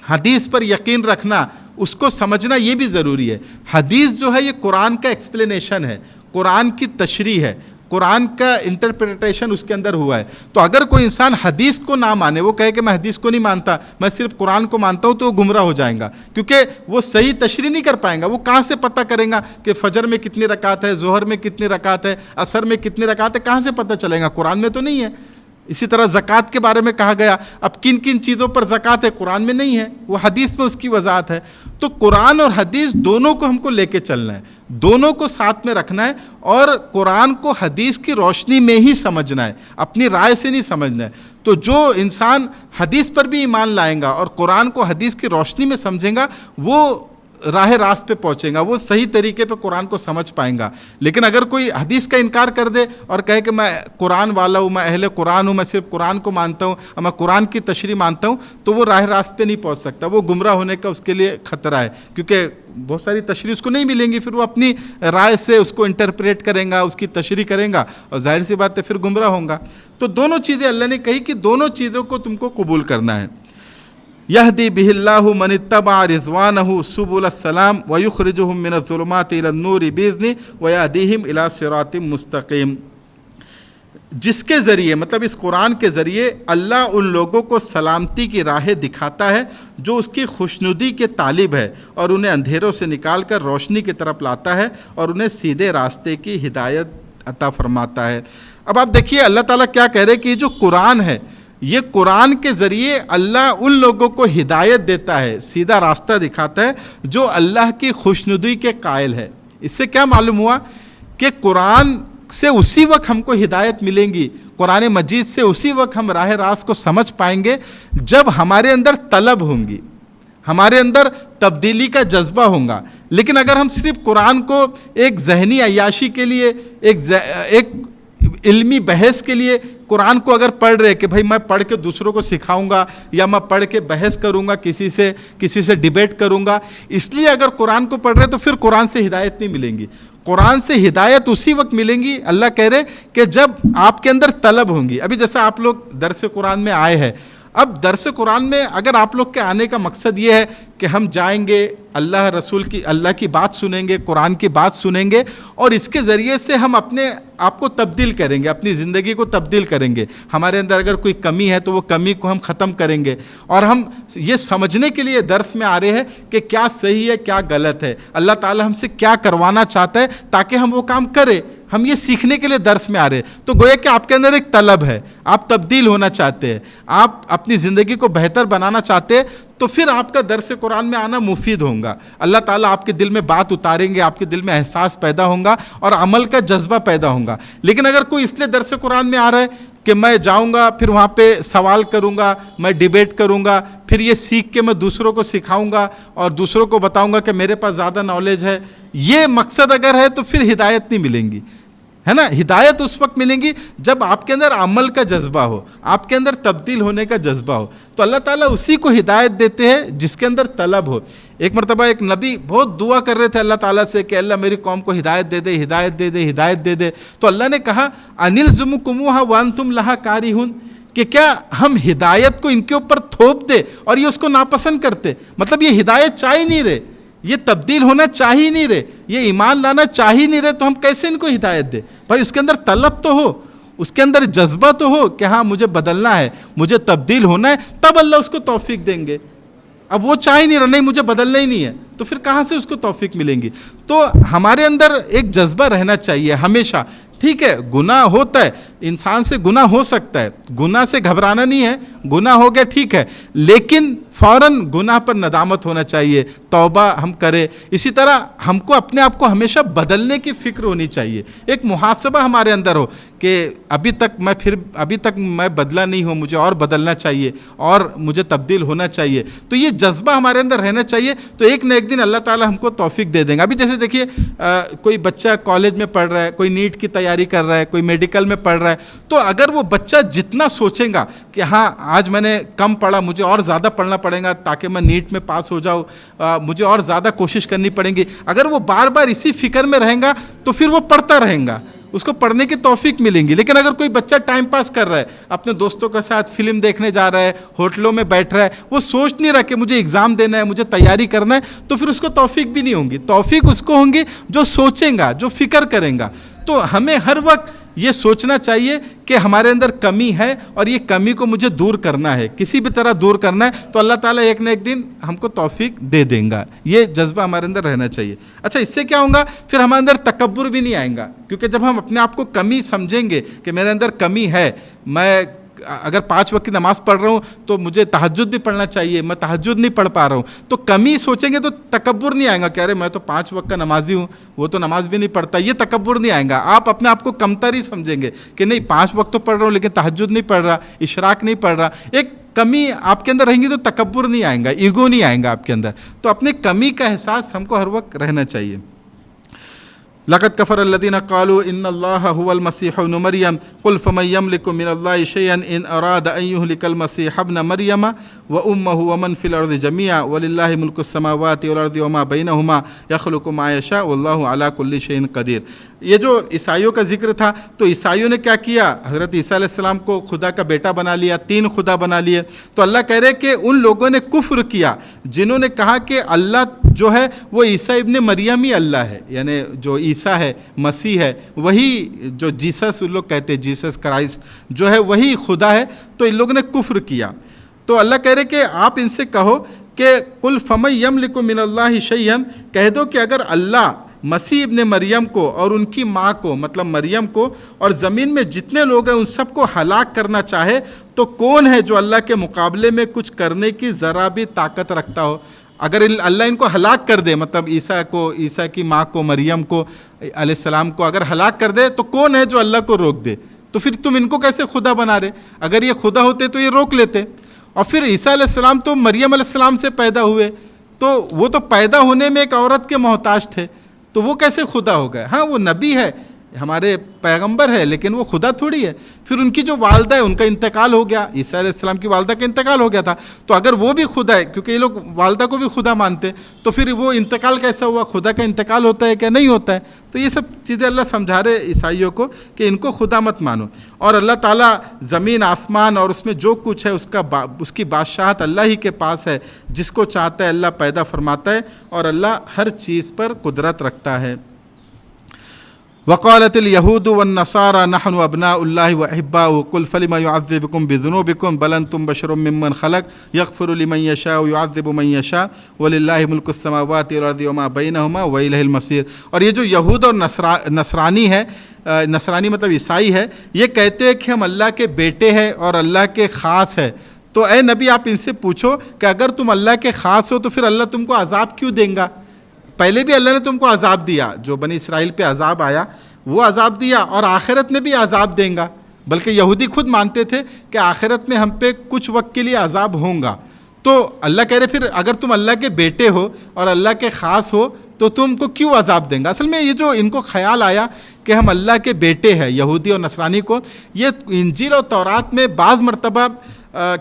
حدیث پر یقین رکھنا، اس کو سمجھنا یہ بھی ضروری ہے۔ حدیث جو ہے یہ قرآن کا ایکسپلینیشن ہے، قرآن کی تشریح ہے، قرآن کا انٹرپریٹیشن اس کے اندر ہوا ہے۔ تو اگر کوئی انسان حدیث کو نہ مانے، وہ کہے کہ میں حدیث کو نہیں مانتا، میں صرف قرآن کو مانتا ہوں، تو وہ گمراہ ہو جائیں گا، کیونکہ وہ صحیح تشریح نہیں کر پائیں گا۔ وہ کہاں سے پتہ کریں گا کہ فجر میں کتنی رکعت ہے، ظہر میں کتنی رکعت ہے، عصر میں کتنی رکعت ہے، کہاں سے پتہ چلے گا؟ قرآن میں تو نہیں ہے۔ اسی طرح زکوٰۃ کے بارے میں کہا گیا، اب کن کن چیزوں پر زکوٰۃ ہے، قرآن میں نہیں ہے، وہ حدیث میں اس کی وضاحت ہے۔ تو قرآن اور حدیث دونوں کو ہم کو لے کے چلنا ہے، دونوں کو ساتھ میں رکھنا ہے، اور قرآن کو حدیث کی روشنی میں ہی سمجھنا ہے، اپنی رائے سے نہیں سمجھنا ہے۔ تو جو انسان حدیث پر بھی ایمان لائیں گا اور قرآن کو حدیث کی روشنی میں سمجھیں گا، وہ راہ راست پہ پہنچیں گا، وہ صحیح طریقے پہ قرآن کو سمجھ پائیں گا۔ لیکن اگر کوئی حدیث کا انکار کر دے اور کہے کہ میں قرآن والا ہوں، میں اہل قرآن ہوں، میں صرف قرآن کو مانتا ہوں اور میں قرآن کی تشریح مانتا ہوں، تو وہ راہ راست پہ نہیں پہنچ سکتا، وہ گمراہ ہونے کا اس کے لیے خطرہ ہے، کیونکہ بہت ساری تشریح اس کو نہیں ملیں گی، پھر وہ اپنی رائے سے اس کو انٹرپریٹ کریں گا، اس کی تشریح کریں گا، اور ظاہر سی بات ہے پھر گمراہ ہوں گا۔ تو دونوں چیزیں اللہ نے کہی کہ دونوں چیزوں کو تم کو قبول کرنا ہے۔ یہدی بہ اللہ من اتبع رضوانہ سبل السلام ویخرجہم من الظلمات الی النور باذنہ ویہدیہم الی صراط مستقیم۔ جس کے ذریعے، مطلب اس قرآن کے ذریعے، اللہ ان لوگوں کو سلامتی کی راہیں دکھاتا ہے جو اس کی خوشنودی کے طالب ہے، اور انہیں اندھیروں سے نکال کر روشنی کی طرف لاتا ہے، اور انہیں سیدھے راستے کی ہدایت عطا فرماتا ہے۔ اب آپ دیکھیے اللہ تعالیٰ کیا کہہ رہے کہ یہ جو قرآن ہے، یہ قرآن کے ذریعے اللہ ان لوگوں کو ہدایت دیتا ہے، سیدھا راستہ دکھاتا ہے جو اللہ کی خوشنودی کے قائل ہے۔ اس سے کیا معلوم ہوا کہ قرآن سے اسی وقت ہم کو ہدایت ملیں گی، قرآن مجید سے اسی وقت ہم راہ راست کو سمجھ پائیں گے جب ہمارے اندر طلب ہوں گی، ہمارے اندر تبدیلی کا جذبہ ہوگا۔ لیکن اگر ہم صرف قرآن کو ایک ذہنی عیاشی کے لیے، ایک علمی بحث کے لیے قرآن کو اگر پڑھ رہے کہ بھائی میں پڑھ کے دوسروں کو سکھاؤں گا، یا میں پڑھ کے بحث کروں گا، کسی سے ڈیبیٹ کروں گا، اس لیے اگر قرآن کو پڑھ رہے تو پھر قرآن سے ہدایت نہیں ملیں گی۔ قرآن سے ہدایت اسی وقت ملیں گی، اللہ کہہ رہے کہ جب آپ کے اندر طلب ہوں گی۔ ابھی جیسا آپ لوگ درس قرآن میں آئے ہیں، اب درس قرآن میں اگر آپ لوگ کے آنے کا مقصد یہ ہے کہ ہم جائیں گے، اللہ کی بات سنیں گے، قرآن کی بات سنیں گے، اور اس کے ذریعے سے ہم اپنے آپ کو تبدیل کریں گے، اپنی زندگی کو تبدیل کریں گے، ہمارے اندر اگر کوئی کمی ہے تو وہ کمی کو ہم ختم کریں گے، اور ہم یہ سمجھنے کے لیے درس میں آ رہے ہیں کہ کیا صحیح ہے کیا غلط ہے، اللہ تعالیٰ ہم سے کیا کروانا چاہتا ہے تاکہ ہم وہ کام کریں، ہم یہ سیکھنے کے لیے درس میں آ رہے ہیں۔ تو گویا کہ آپ کے اندر ایک طلب ہے، آپ تبدیل ہونا چاہتے ہیں، آپ اپنی زندگی کو بہتر بنانا چاہتے ہیں، تو پھر آپ کا درس قرآن میں آنا مفید ہوگا۔ اللہ تعالیٰ آپ کے دل میں بات اتاریں گے، آپ کے دل میں احساس پیدا ہوگا اور عمل کا جذبہ پیدا ہوگا۔ لیکن اگر کوئی اس لیے درس قرآن میں آ رہا ہے کہ میں جاؤں گا، پھر وہاں پہ سوال کروں گا، میں ڈیبیٹ کروں گا، پھر یہ سیکھ کے میں دوسروں کو سکھاؤں گا اور دوسروں کو بتاؤں گا کہ میرے پاس زیادہ نالج ہے، یہ مقصد اگر ہے تو پھر ہدایت نہیں ملیں گی، ہے نا۔ ہدایت اس وقت ملیں گی جب آپ کے اندر عمل کا جذبہ ہو، آپ کے اندر تبدیل ہونے کا جذبہ ہو۔ تو اللہ تعالیٰ اسی کو ہدایت دیتے ہیں جس کے اندر طلب ہو۔ ایک مرتبہ ایک نبی بہت دعا کر رہے تھے اللہ تعالیٰ سے کہ اللہ میری قوم کو ہدایت دے دے، ہدایت دے دے، ہدایت دے دے۔ تو اللہ نے کہا انلزمکموہا وانتم لہا کارہون، کہ کیا ہم ہدایت کو ان کے اوپر تھوپ دے اور یہ اس کو ناپسند کرتے، مطلب یہ ہدایت چاہ ہی نہیں رہے، یہ تبدیل ہونا چاہ ہی نہیں رہے, یہ ایمان لانا چاہ ہی نہیں رہے, تو ہم کیسے ان کو ہدایت دیں؟ بھائی اس کے اندر طلب تو ہو, اس کے اندر جذبہ تو ہو کہ ہاں مجھے بدلنا ہے, مجھے تبدیل ہونا ہے, تب اللہ اس کو توفیق دیں گے. اب وہ چاہ ہی نہیں رہا, نہیں مجھے بدلنا ہی نہیں ہے, تو پھر کہاں سے اس کو توفیق ملیں گی؟ تو ہمارے اندر ایک جذبہ رہنا چاہیے ہمیشہ. ٹھیک ہے گناہ ہوتا ہے, انسان سے گناہ ہو سکتا ہے, گناہ سے گھبرانا نہیں ہے, گناہ ہو گیا ٹھیک ہے, لیکن فوراً گناہ پر ندامت ہونا چاہیے, توبہ ہم کریں. اسی طرح ہم کو اپنے آپ کو ہمیشہ بدلنے کی فکر ہونی چاہیے, ایک محاسبہ ہمارے اندر ہو کہ ابھی تک میں بدلا نہیں ہوں, مجھے اور بدلنا چاہیے اور مجھے تبدیل ہونا چاہیے. تو یہ جذبہ ہمارے اندر رہنا چاہیے, تو ایک نہ ایک دن اللہ تعالیٰ ہم کو توفیق دے دیں گے. ابھی جیسے دیکھیے کوئی بچہ کالج میں پڑھ رہا ہے, کوئی نیٹ کی تیاری کر رہا ہے, کوئی میڈیکل میں پڑھ رہا ہے, تو اگر وہ بچہ جتنا سوچے گا کہ ہاں آج میں نے کم پڑھا, مجھے اور زیادہ پڑھنا پڑے گا تاکہ میں نیٹ میں پاس ہو جاؤں, مجھے اور زیادہ کوشش کرنی پڑیں گی, اگر وہ بار بار اسی فکر میں رہیں گا تو پھر وہ پڑھتا رہیں گا, اس کو پڑھنے کی توفیق ملیں گی. لیکن اگر کوئی بچہ ٹائم پاس کر رہا ہے, اپنے دوستوں کے ساتھ فلم دیکھنے جا رہا ہے, ہوٹلوں میں بیٹھ رہا ہے, وہ سوچ نہیں رہا کہ مجھے ایگزام دینا ہے, مجھے تیاری کرنا ہے, تو پھر اس کو توفیق بھی نہیں ہوں گی. توفیق اس کو ہوں گی جو سوچیں گا, جو فکر کریں گا. تو ہمیں ہر وقت یہ سوچنا چاہیے کہ ہمارے اندر کمی ہے اور یہ کمی کو مجھے دور کرنا ہے, کسی بھی طرح دور کرنا ہے, تو اللہ تعالیٰ ایک نہ ایک دن ہم کو توفیق دے دیں گا. یہ جذبہ ہمارے اندر رہنا چاہیے. اچھا اس سے کیا ہوگا, پھر ہمارے اندر تکبر بھی نہیں آئیں گا, کیونکہ جب ہم اپنے آپ کو کمی سمجھیں گے کہ میرے اندر کمی ہے, میں اگر 5 وقت کی نماز پڑھ رہا ہوں تو مجھے تہجد بھی پڑھنا چاہیے, میں تہجد نہیں پڑھ پا رہا ہوں, تو کمی سوچیں گے تو تکبر نہیں آئے گا کہ ارے میں تو 5 وقت کا نمازی ہوں, وہ تو نماز بھی نہیں پڑھتا. یہ تکبر نہیں آئے گا, آپ اپنے آپ کو کمتر ہی سمجھیں گے کہ نہیں 5 وقت تو پڑھ رہا ہوں لیکن تہجد نہیں پڑھ رہا, اشراق نہیں پڑھ رہا. ایک کمی آپ کے اندر رہیں گی تو تکبر نہیں آئے گا, ایگو نہیں آئے گا آپ کے اندر. تو اپنے کمی کا احساس ہم کو ہر وقت رہنا چاہیے. لقد كفر الذين قالوا ان الله هو المسيح ابن مريم قل فمن يملك من الله شيئا ان اراد ان يهلك المسيح ابن مريم وامه ومن في الارض جميعا ولله ملك السماوات والارض وما بينهما يخلق ما يشاء والله على كل شيء قدير. یہ جو عیسائیوں کا ذکر تھا, تو عیسائیوں نے کیا کیا, حضرت عیسیٰ علیہ السلام کو خدا کا بیٹا بنا لیا, 3 خدا بنا لیے. تو اللہ کہہ رہے کہ ان لوگوں نے کفر کیا جنہوں نے کہا کہ اللہ جو ہے وہ عیسیٰ ابن مریم ہی اللہ ہے, یعنی جو عیسیٰ ہے, مسیح ہے, وہی جو جیسس ان لوگ کہتے ہیں, جیسس کرائسٹ جو ہے وہی خدا ہے. تو ان لوگوں نے کفر کیا. تو اللہ کہہ رہے کہ آپ ان سے کہو کہ قل فمن یملک من اللہ شیئا, کہہ دو کہ اگر اللہ مسیح ابن مریم کو اور ان کی ماں کو, مطلب مریم کو, اور زمین میں جتنے لوگ ہیں ان سب کو ہلاک کرنا چاہے, تو کون ہے جو اللہ کے مقابلے میں کچھ کرنے کی ذرا بھی طاقت رکھتا ہو؟ اگر اللہ ان کو ہلاک کر دے, مطلب عیسیٰ کی ماں کو, مریم کو علیہ السلام کو اگر ہلاک کر دے, تو کون ہے جو اللہ کو روک دے؟ تو پھر تم ان کو کیسے خدا بنا رہے؟ اگر یہ خدا ہوتے تو یہ روک لیتے. اور پھر عیسیٰ علیہ السلام تو مریم علیہ السلام سے پیدا ہوئے, تو وہ تو پیدا ہونے میں ایک عورت کے محتاج تھے, تو وہ کیسے خدا ہو گئے؟ ہاں وہ نبی ہے, ہمارے پیغمبر ہے, لیکن وہ خدا تھوڑی ہے. پھر ان کی جو والدہ ہے ان کا انتقال ہو گیا, عیسیٰ علیہ السلام کی والدہ کا انتقال ہو گیا تھا, تو اگر وہ بھی خدا ہے, کیونکہ یہ لوگ والدہ کو بھی خدا مانتے, تو پھر وہ انتقال کیسا ہوا؟ خدا کا انتقال ہوتا ہے کیا نہیں ہوتا ہے؟ تو یہ سب چیزیں اللہ سمجھا رہے عیسائیوں کو کہ ان کو خدا مت مانو. اور اللہ تعالیٰ زمین آسمان اور اس میں جو کچھ ہے اس کی بادشاہت اللہ ہی کے پاس ہے, جس کو چاہتا ہے اللہ پیدا فرماتا ہے, اور اللہ ہر چیز پر قدرت رکھتا ہے. وقالت اليهود والنصارى نحن ابناء الله واحباؤه قل فلم يعذبكم بذنوبكم بل انتم بشر ممن خلق يغفر لمن يشاء ويعذب من يشاء ولله ملك السماوات والارض وما بينهما واليه المصير. اور یہ جو یہود اور نصرانی ہے, نصرانی مطلب عیسائی ہے, یہ کہتے ہیں کہ ہم اللہ کے بیٹے ہیں اور اللہ کے خاص ہے. تو اے نبی آپ ان سے پوچھو کہ اگر تم اللہ کے خاص ہو تو پھر اللہ تم کو عذاب کیوں دیں گا؟ پہلے بھی اللہ نے تم کو عذاب دیا, جو بنی اسرائیل پہ عذاب آیا وہ عذاب دیا, اور آخرت میں بھی عذاب دیں گا. بلکہ یہودی خود مانتے تھے کہ آخرت میں ہم پہ کچھ وقت کے لیے عذاب ہوں گا. تو اللہ کہہ رہے پھر اگر تم اللہ کے بیٹے ہو اور اللہ کے خاص ہو تو تم کو کیوں عذاب دیں گا؟ اصل میں یہ جو ان کو خیال آیا کہ ہم اللہ کے بیٹے ہیں, یہودی اور نصرانی کو, یہ انجیل اور تورات میں بعض مرتبہ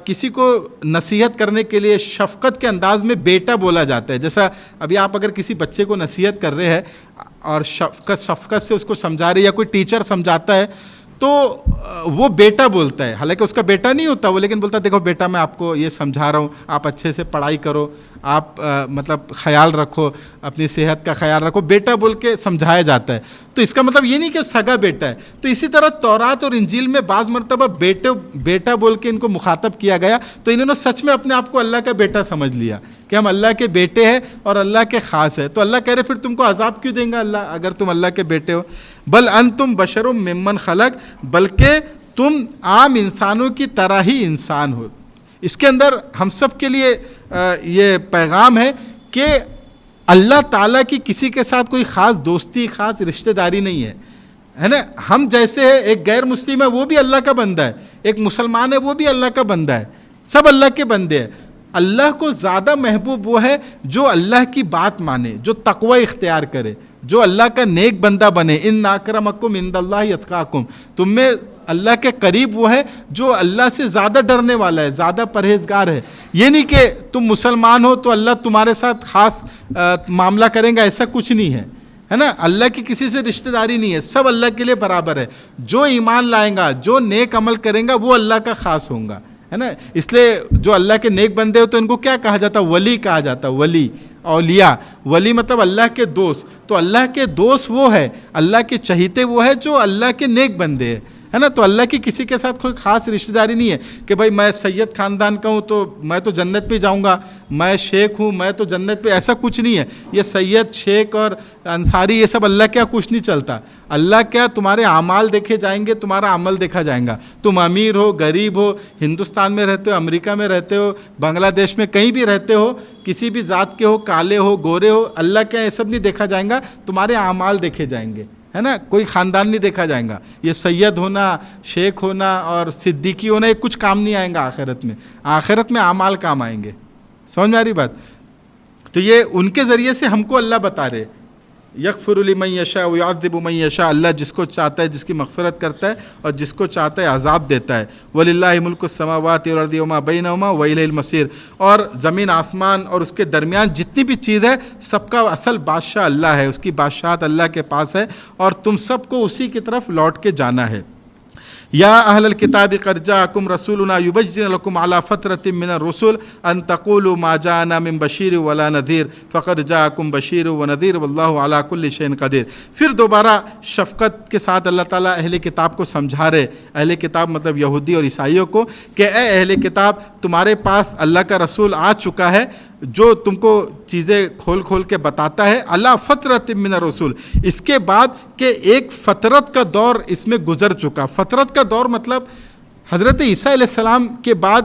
کسی کو نصیحت کرنے کے لیے شفقت کے انداز میں بیٹا بولا جاتا ہے. جیسا ابھی آپ اگر کسی بچے کو نصیحت کر رہے ہیں اور شفقت سے اس کو سمجھا رہے, یا کوئی ٹیچر سمجھاتا ہے, تو وہ بیٹا بولتا ہے، حالانکہ اس کا بیٹا نہیں ہوتا وہ، لیکن بولتا ہے دیکھو بیٹا میں آپ کو یہ سمجھا رہا ہوں، آپ اچھے سے پڑھائی کرو، آپ مطلب خیال رکھو، اپنی صحت کا خیال رکھو، بیٹا بول کے سمجھایا جاتا ہے. تو اس کا مطلب یہ نہیں کہ سگا بیٹا ہے. تو اسی طرح تورات اور انجیل میں بعض مرتبہ بیٹا بول کے ان کو مخاطب کیا گیا، تو انہوں نے سچ میں اپنے آپ کو اللہ کا بیٹا سمجھ لیا کہ ہم اللہ کے بیٹے ہیں اور اللہ کے خاص ہے. تو اللہ کہہ رہے پھر تم کو عذاب کیوں دیں گا اللہ اگر تم اللہ کے بیٹے ہو؟ بل انتم بشر ممن خلق، بلکہ تم عام انسانوں کی طرح ہی انسان ہو. اس کے اندر ہم سب کے لیے یہ پیغام ہے کہ اللہ تعالیٰ کی کسی کے ساتھ کوئی خاص دوستی، خاص رشتہ داری نہیں ہے نا. ہم جیسے ہے، ایک غیر مسلم ہے وہ بھی اللہ کا بندہ ہے، ایک مسلمان ہے وہ بھی اللہ کا بندہ ہے، سب اللہ کے بندے ہیں. اللہ کو زیادہ محبوب وہ ہے جو اللہ کی بات مانے، جو تقوی اختیار کرے، جو اللہ کا نیک بندہ بنے. ان اکرمکم عند اللہ اتقاکم، تم میں اللہ کے قریب وہ ہے جو اللہ سے زیادہ ڈرنے والا ہے، زیادہ پرہیزگار ہے. یہ نہیں کہ تم مسلمان ہو تو اللہ تمہارے ساتھ خاص معاملہ کریں گا، ایسا کچھ نہیں ہے نا. اللہ کی کسی سے رشتہ داری نہیں ہے، سب اللہ کے لیے برابر ہے. جو ایمان لائیں گا، جو نیک عمل کریں گا وہ اللہ کا خاص ہوں گا، ہے نا. اس لیے جو اللہ کے نیک بندے ہو تو ان کو کیا کہا جاتا؟ ولی کہا جاتا. ولی، اولیاء، ولی مطلب اللہ کے دوست. تو اللہ کے دوست وہ ہے، اللہ کے چہیتے وہ ہے جو اللہ کے نیک بندے ہے نا. تو اللہ کی کسی کے ساتھ کوئی خاص رشتہ داری نہیں ہے کہ بھائی میں سید خاندان کا ہوں تو میں تو جنت پہ جاؤں گا، میں شیخ ہوں میں تو جنت پہ، ایسا کچھ نہیں ہے. یہ سید، شیخ اور انصاری یہ سب اللہ کیا کچھ نہیں چلتا. اللہ کیا تمہارے اعمال دیکھے جائیں گے، تمہارا عمل دیکھا جائے گا. تم امیر ہو، غریب ہو، ہندوستان میں رہتے ہو، امریکہ میں رہتے ہو، بنگلہ دیش میں کہیں بھی رہتے ہو، کسی بھی ذات کے ہو، کالے ہو، گورے ہو، اللہ کیا یہ سب نہیں دیکھا جائیں گا، تمہارے اعمال دیکھے جائیں گے، ہے نا. کوئی خاندان نہیں دیکھا جائے گا. یہ سید ہونا، شیخ ہونا اور صدیقی ہونا یہ کچھ کام نہیں آئیں گا آخرت میں. آخرت میں اعمال کام آئیں گے. سمجھ میں آ رہی بات؟ تو یہ ان کے ذریعے سے ہم کو اللہ بتا رہے یغفر لمن یشاء ویعذب من یشاء. اللہ جس کو چاہتا ہے جس کی مغفرت کرتا ہے اور جس کو چاہتا ہے عذاب دیتا ہے. وللہ ملک السماوات والارض وما بینہما والیہ المصیر. اور زمین آسمان اور اس کے درمیان جتنی بھی چیز ہے سب کا اصل بادشاہ اللہ ہے، اس کی بادشاہت اللہ کے پاس ہے اور تم سب کو اسی کی طرف لوٹ کے جانا ہے. یا اہل الکتاب قد جاءکم رسولنا یبین لکم علی فترۃ من الرسل ان تقولوا ما جاءنا من بشیر ولا نذیر فقد جاءکم بشیر ونذیر واللہ علی کل شیء قدیر. پھر دوبارہ شفقت کے ساتھ اللہ تعالیٰ اہل کتاب کو سمجھا رہے، اہل کتاب مطلب یہودی اور عیسائیوں کو، کہ اے اہل کتاب تمہارے پاس اللہ کا رسول آ چکا ہے جو تم کو چیزیں کھول کھول کے بتاتا ہے. اللہ فترۃ من الرسل، اس کے بعد کہ ایک فترت کا دور اس میں گزر چکا. فترت کا دور مطلب حضرت عیسیٰ علیہ السلام کے بعد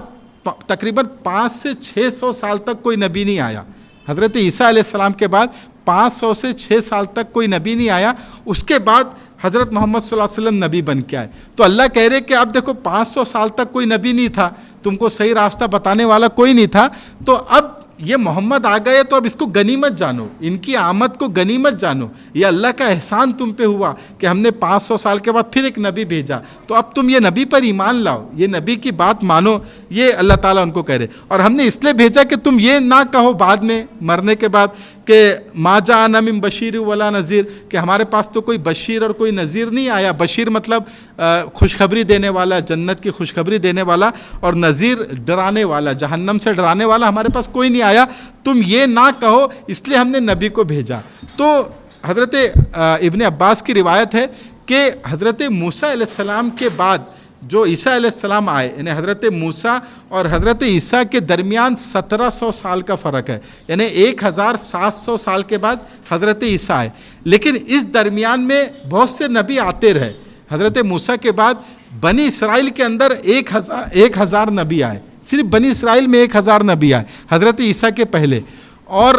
تقریباً 500 سے 600 سال تک کوئی نبی نہیں آیا. حضرت عیسیٰ علیہ السلام کے بعد 500 سے 6 سال تک کوئی نبی نہیں آیا. اس کے بعد حضرت محمد صلی اللہ علیہ وسلم نبی بن کے آئے. تو اللہ کہہ رہے کہ اب دیکھو 500 سال تک کوئی نبی نہیں تھا، تم کو صحیح راستہ بتانے والا کوئی نہیں تھا، تو اب یہ محمد آ گئے تو اب اس کو غنیمت جانو، ان کی آمد کو غنیمت جانو. یہ اللہ کا احسان تم پہ ہوا کہ ہم نے 500 سال کے بعد پھر ایک نبی بھیجا، تو اب تم یہ نبی پر ایمان لاؤ، یہ نبی کی بات مانو. یہ اللہ تعالیٰ ان کو کہہ رہے. اور ہم نے اس لیے بھیجا کہ تم یہ نہ کہو بعد میں مرنے کے بعد کہ ما جاءنا من بشیر ولا نذیر، کہ ہمارے پاس تو کوئی بشیر اور کوئی نذیر نہیں آیا. بشیر مطلب خوشخبری دینے والا، جنت کی خوشخبری دینے والا، اور نذیر ڈرانے والا، جہنم سے ڈرانے والا ہمارے پاس کوئی نہیں آیا. تم یہ نہ کہو اس لیے ہم نے نبی کو بھیجا. تو حضرت ابن عباس کی روایت ہے کہ حضرت موسیٰ علیہ السلام کے بعد جو عیسیٰ علیہ السلام آئے، یعنی حضرت موسیٰ اور حضرت عیسیٰ کے درمیان 1700 سال کا فرق ہے، یعنی 1700 سال کے بعد حضرت عیسیٰ آئے. لیکن اس درمیان میں بہت سے نبی آتے رہے. حضرت موسیٰ کے بعد بنی اسرائیل کے اندر 1000 نبی آئے، صرف بنی اسرائیل میں 1000 نبی آئے حضرت عیسیٰ کے پہلے، اور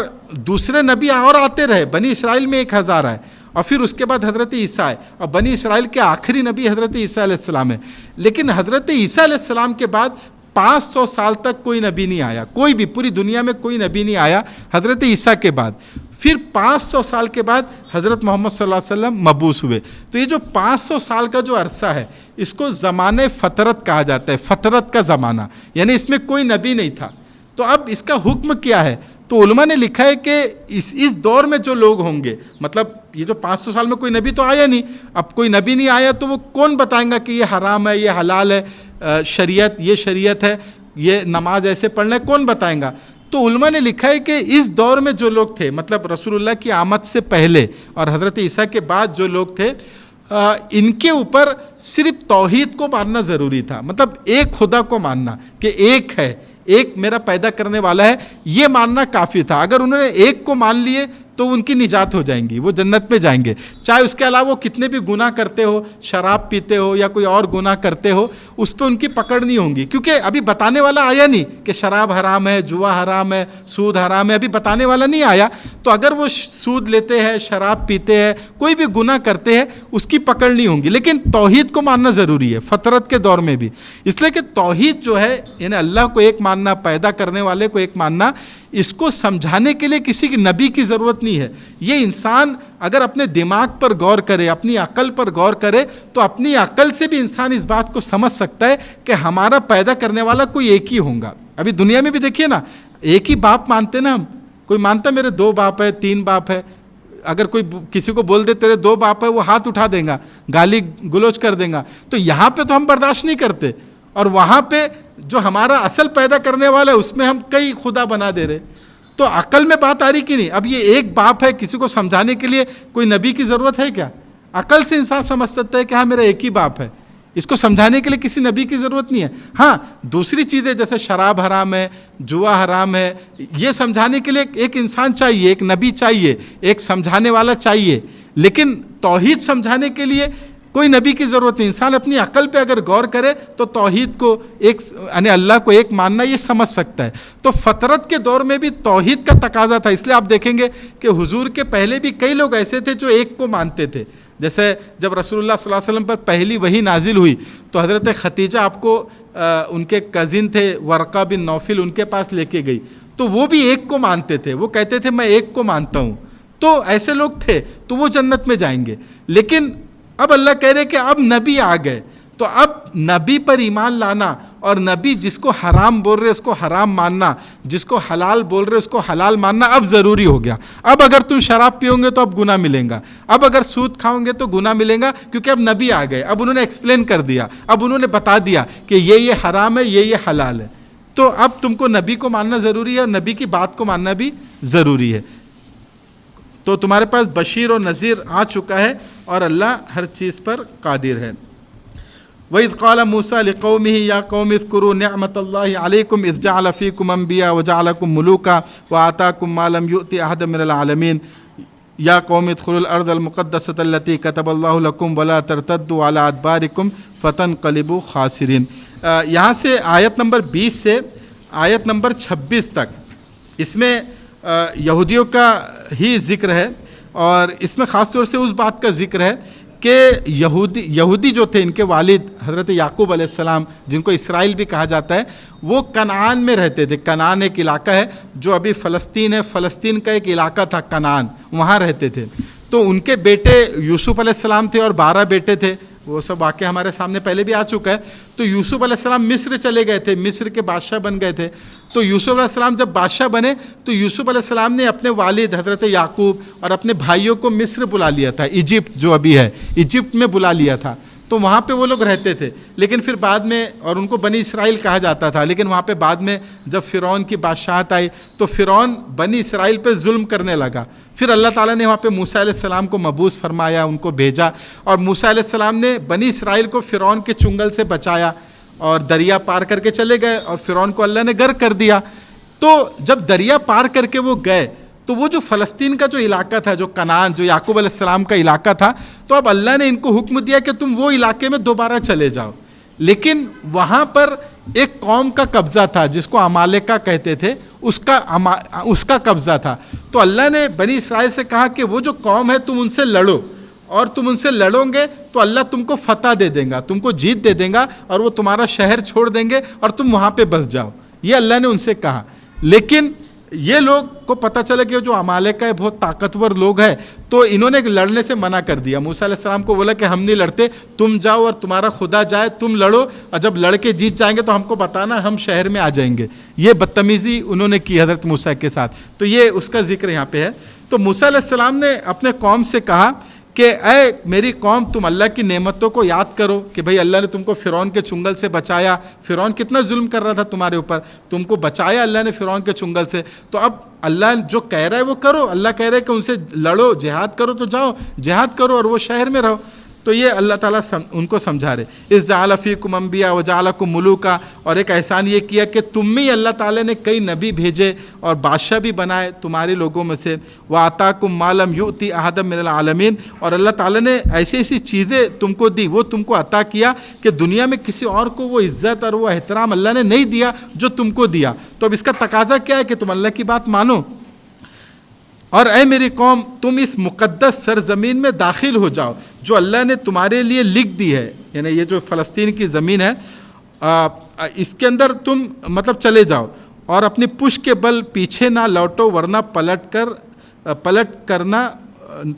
دوسرے نبی اور آتے رہے. بنی اسرائیل میں 1000 آئے اور پھر اس کے بعد حضرت عیسیٰ آئے، اور بنی اسرائیل کے آخری نبی حضرت عیسیٰ علیہ السلام ہے. لیکن حضرت عیسیٰ علیہ السلام کے بعد 500 سال تک کوئی نبی نہیں آیا، کوئی بھی پوری دنیا میں کوئی نبی نہیں آیا حضرت عیسیٰ کے بعد. پھر 500 سال کے بعد حضرت محمد صلی اللہ علیہ وسلم مبعوث ہوئے. تو یہ جو 500 سال کا جو عرصہ ہے اس کو زمانہ فترت کہا جاتا ہے. فترت کا زمانہ، یعنی اس میں کوئی نبی نہیں تھا. تو اب اس کا حکم کیا ہے؟ تو علماء نے لکھا ہے کہ اس دور میں جو لوگ ہوں گے، مطلب یہ جو 500 سال میں کوئی نبی تو آیا نہیں، اب کوئی نبی نہیں آیا تو وہ کون بتائیں گا کہ یہ حرام ہے، یہ حلال ہے، شریعت یہ شریعت ہے، یہ نماز ایسے پڑھنا ہے، کون بتائیں گا؟ تو علماء نے لکھا ہے کہ اس دور میں جو لوگ تھے، مطلب رسول اللہ کی آمد سے پہلے اور حضرت عیسیٰ کے بعد جو لوگ تھے، ان کے اوپر صرف توحید کو ماننا ضروری تھا، مطلب ایک خدا کو ماننا کہ ایک ہے، ایک میرا پیدا کرنے والا ہے، یہ ماننا کافی تھا۔ اگر انہوں نے ایک کو مان لیے تو ان کی نجات ہو جائیں گی، وہ جنت میں جائیں گے، چاہے اس کے علاوہ وہ کتنے بھی گناہ کرتے ہو، شراب پیتے ہو یا کوئی اور گناہ کرتے ہو، اس پہ ان کی پکڑ نہیں ہوں گی، کیونکہ ابھی بتانے والا آیا نہیں کہ شراب حرام ہے، جوا حرام ہے، سود حرام ہے، ابھی بتانے والا نہیں آیا۔ تو اگر وہ سود لیتے ہیں، شراب پیتے ہیں، کوئی بھی گناہ کرتے ہیں، اس کی پکڑ نہیں ہوں گی، لیکن توحید کو ماننا ضروری ہے فطرت کے دور میں بھی، اس لیے کہ توحید جو ہے یعنی اللہ کو ایک ماننا، پیدا کرنے والے کو ایک ماننا، اس کو سمجھانے کے لیے کسی کی نبی کی ضرورت نہیں ہے۔ یہ انسان اگر اپنے دماغ پر غور کرے، اپنی عقل پر غور کرے، تو اپنی عقل سے بھی انسان اس بات کو سمجھ سکتا ہے کہ ہمارا پیدا کرنے والا کوئی ایک ہی ہوگا۔ ابھی دنیا میں بھی دیکھیے نا، ایک ہی باپ مانتے نا ہم، کوئی مانتا میرے 2 باپ ہے، 3 باپ ہے، اگر کوئی کسی کو بول دے تیرے 2 باپ ہے، وہ ہاتھ اٹھا دے گا، گالی گلوچ کر دے گا۔ تو یہاں پہ تو ہم برداشت نہیں کرتے، اور وہاں پہ جو ہمارا اصل پیدا کرنے والا ہے اس میں ہم کئی خدا بنا دے رہے۔ تو عقل میں بات آ رہی کہ نہیں؟ اب یہ ایک باپ ہے، کسی کو سمجھانے کے لیے کوئی نبی کی ضرورت ہے کیا؟ عقل سے انسان سمجھ سکتا ہے کہ ہاں میرا ایک ہی باپ ہے، اس کو سمجھانے کے لیے کسی نبی کی ضرورت نہیں ہے۔ ہاں دوسری چیزیں جیسے شراب حرام ہے، جوا حرام ہے، یہ سمجھانے کے لیے ایک انسان چاہیے، ایک نبی چاہیے، ایک سمجھانے والا چاہیے، لیکن توحید سمجھانے کے لیے کوئی نبی کی ضرورت نہیں۔ انسان اپنی عقل پہ اگر غور کرے تو توحید کو ایک یعنی اللہ کو ایک ماننا یہ سمجھ سکتا ہے۔ تو فطرت کے دور میں بھی توحید کا تقاضا تھا، اس لیے آپ دیکھیں گے کہ حضور کے پہلے بھی کئی لوگ ایسے تھے جو ایک کو مانتے تھے۔ جیسے جب رسول اللہ صلی اللہ علیہ وسلم پر پہلی وحی نازل ہوئی تو حضرت خدیجہ آپ کو ان کے کزن تھے ورقہ بن نوفل، ان کے پاس لے کے گئی، تو وہ بھی ایک کو مانتے تھے، وہ کہتے تھے میں ایک کو مانتا ہوں۔ تو ایسے لوگ تھے تو وہ جنت میں جائیں گے۔ لیکن اب اللہ کہہ رہے کہ اب نبی آ گئے، تو اب نبی پر ایمان لانا، اور نبی جس کو حرام بول رہے اس کو حرام ماننا، جس کو حلال بول رہے اس کو حلال ماننا اب ضروری ہو گیا۔ اب اگر تم شراب پیو گے تو اب گناہ ملیں گا، اب اگر سود کھاؤ گے تو گناہ ملیں گا، کیونکہ اب نبی آ گئے، اب انہوں نے ایکسپلین کر دیا، اب انہوں نے بتا دیا کہ یہ حرام ہے، یہ حلال ہے۔ تو اب تم کو نبی کو ماننا ضروری ہے، اور نبی کی بات کو ماننا بھی ضروری ہے۔ تو تمہارے پاس بشیر اور نذیر آ چکا ہے، اور اللہ ہر چیز پر قادر ہے۔ وَإِذْ قَالَ مُوسَىٰ لِقَوْمِهِ يَا قَوْمِ اذْكُرُوا نِعْمَةَ اللَّهِ عَلَيْكُمْ إِذْ جَعَلَ فِيكُمْ أَنْبِيَاءَ وَجَعَلَكُمْ مُلُوكًا وَآتَاكُمْ مَا لَمْ يُؤْتِ أَحَدًا مِنَ الْعَالَمِينَ يَا قَوْمِ ادْخُلُوا الْأَرْضَ الْمُقَدَّسَةَ الَّتِي كَتَبَ اللَّهُ لَكُمْ وَلَا تَرْتَدُّوا عَلَىٰ أَدْبَارِكُمْ فَتَنْقَلِبُوا خَاسِرِينَ۔ یہاں سے آیت نمبر 20 سے آیت نمبر 26 تک اس میں یہودیوں کا ہی ذکر ہے، اور اس میں خاص طور سے اس بات کا ذکر ہے کہ یہودی جو تھے، ان کے والد حضرت یعقوب علیہ السلام، جن کو اسرائیل بھی کہا جاتا ہے، وہ کنعان میں رہتے تھے۔ کنعان ایک علاقہ ہے جو ابھی فلسطین ہے، فلسطین کا ایک علاقہ تھا کنعان، وہاں رہتے تھے۔ تو ان کے بیٹے یوسف علیہ السلام تھے، اور 12 بیٹے تھے، وہ سب واقعہ ہمارے سامنے پہلے بھی آ چکا ہے۔ تو یوسف علیہ السلام مصر چلے گئے تھے، مصر کے بادشاہ بن گئے تھے۔ تو یوسف علیہ السلام جب بادشاہ بنے تو یوسف علیہ السلام نے اپنے والد حضرت یعقوب اور اپنے بھائیوں کو مصر بلا لیا تھا، ایجپٹ جو ابھی ہے، ایجپٹ میں بلا لیا تھا۔ تو وہاں پہ وہ لوگ رہتے تھے، لیکن پھر بعد میں، اور ان کو بنی اسرائیل کہا جاتا تھا، لیکن وہاں پہ بعد میں جب فرعون کی بادشاہت آئی تو فرعون بنی اسرائیل پہ ظلم کرنے لگا۔ پھر اللہ تعالیٰ نے وہاں پہ موسیٰ علیہ السلام کو مبعوث فرمایا، ان کو بھیجا، اور موسیٰ علیہ السلام نے بنی اسرائیل کو فرعون کے چنگل سے بچایا، اور دریا پار کر کے چلے گئے، اور فرعون کو اللہ نے غرق کر دیا۔ تو جب دریا پار کر کے وہ گئے تو وہ جو فلسطین کا جو علاقہ تھا، جو کنعان، جو یعقوب علیہ السلام کا علاقہ تھا، تو اب اللہ نے ان کو حکم دیا کہ تم وہ علاقے میں دوبارہ چلے جاؤ۔ لیکن وہاں پر ایک قوم کا قبضہ تھا جس کو عمالقہ کہتے تھے، اس کا قبضہ تھا۔ تو اللہ نے بنی اسرائیل سے کہا کہ وہ جو قوم ہے تم ان سے لڑو، اور تم ان سے لڑو گے تو اللہ تم کو فتح دے دے گا، تم کو جیت دے دے گا، اور وہ تمہارا شہر چھوڑ دیں گے اور تم وہاں پہ بس جاؤ۔ یہ اللہ نے ان سے کہا۔ لیکن یہ لوگ کو پتہ چلا کہ جو عمالقہ بہت طاقتور لوگ ہیں، تو انہوں نے لڑنے سے منع کر دیا. موسیٰ علیہ السلام کو بولا کہ ہم نہیں لڑتے، تم جاؤ اور تمہارا خدا جائے، تم لڑو، اور جب لڑ کے جیت جائیں گے تو ہم کو بتانا، ہم شہر میں آ جائیں گے. یہ بدتمیزی انہوں نے کی حضرت موسیٰ کے ساتھ. تو یہ اس کا ذکر یہاں پہ ہے. تو موسیٰ علیہ السلام نے اپنے قوم سے کہا کہ اے میری قوم، تم اللہ کی نعمتوں کو یاد کرو کہ بھئی اللہ نے تم کو فرعون کے چنگل سے بچایا. فرعون کتنا ظلم کر رہا تھا تمہارے اوپر، تم کو بچایا اللہ نے فرعون کے چنگل سے. تو اب اللہ جو کہہ رہا ہے وہ کرو. اللہ کہہ رہا ہے کہ ان سے لڑو، جہاد کرو، تو جاؤ جہاد کرو اور وہ شہر میں رہو. تو یہ اللہ تعالیٰ ان کو سمجھا رہے. اس جعل فیکم انبیاء وجعلکم ملوکا، اور ایک احسان یہ کیا کہ تم میں اللہ تعالیٰ نے کئی نبی بھیجے اور بادشاہ بھی بنائے تمہارے لوگوں میں سے. وآتاکم ما لم یؤتی احدا من العالمین، اور اللہ تعالیٰ نے ایسی ایسی چیزیں تم کو دی، وہ تم کو عطا کیا کہ دنیا میں کسی اور کو وہ عزت اور وہ احترام اللہ نے نہیں دیا جو تم کو دیا. تو اب اس کا تقاضا کیا ہے کہ تم اللہ کی بات مانو. اور اے میری قوم، تم اس مقدس سرزمین میں داخل ہو جاؤ جو اللہ نے تمہارے لیے لکھ دی ہے. یعنی یہ جو فلسطین کی زمین ہے، اس کے اندر تم مطلب چلے جاؤ اور اپنی پشت کے بل پیچھے نہ لوٹو، ورنہ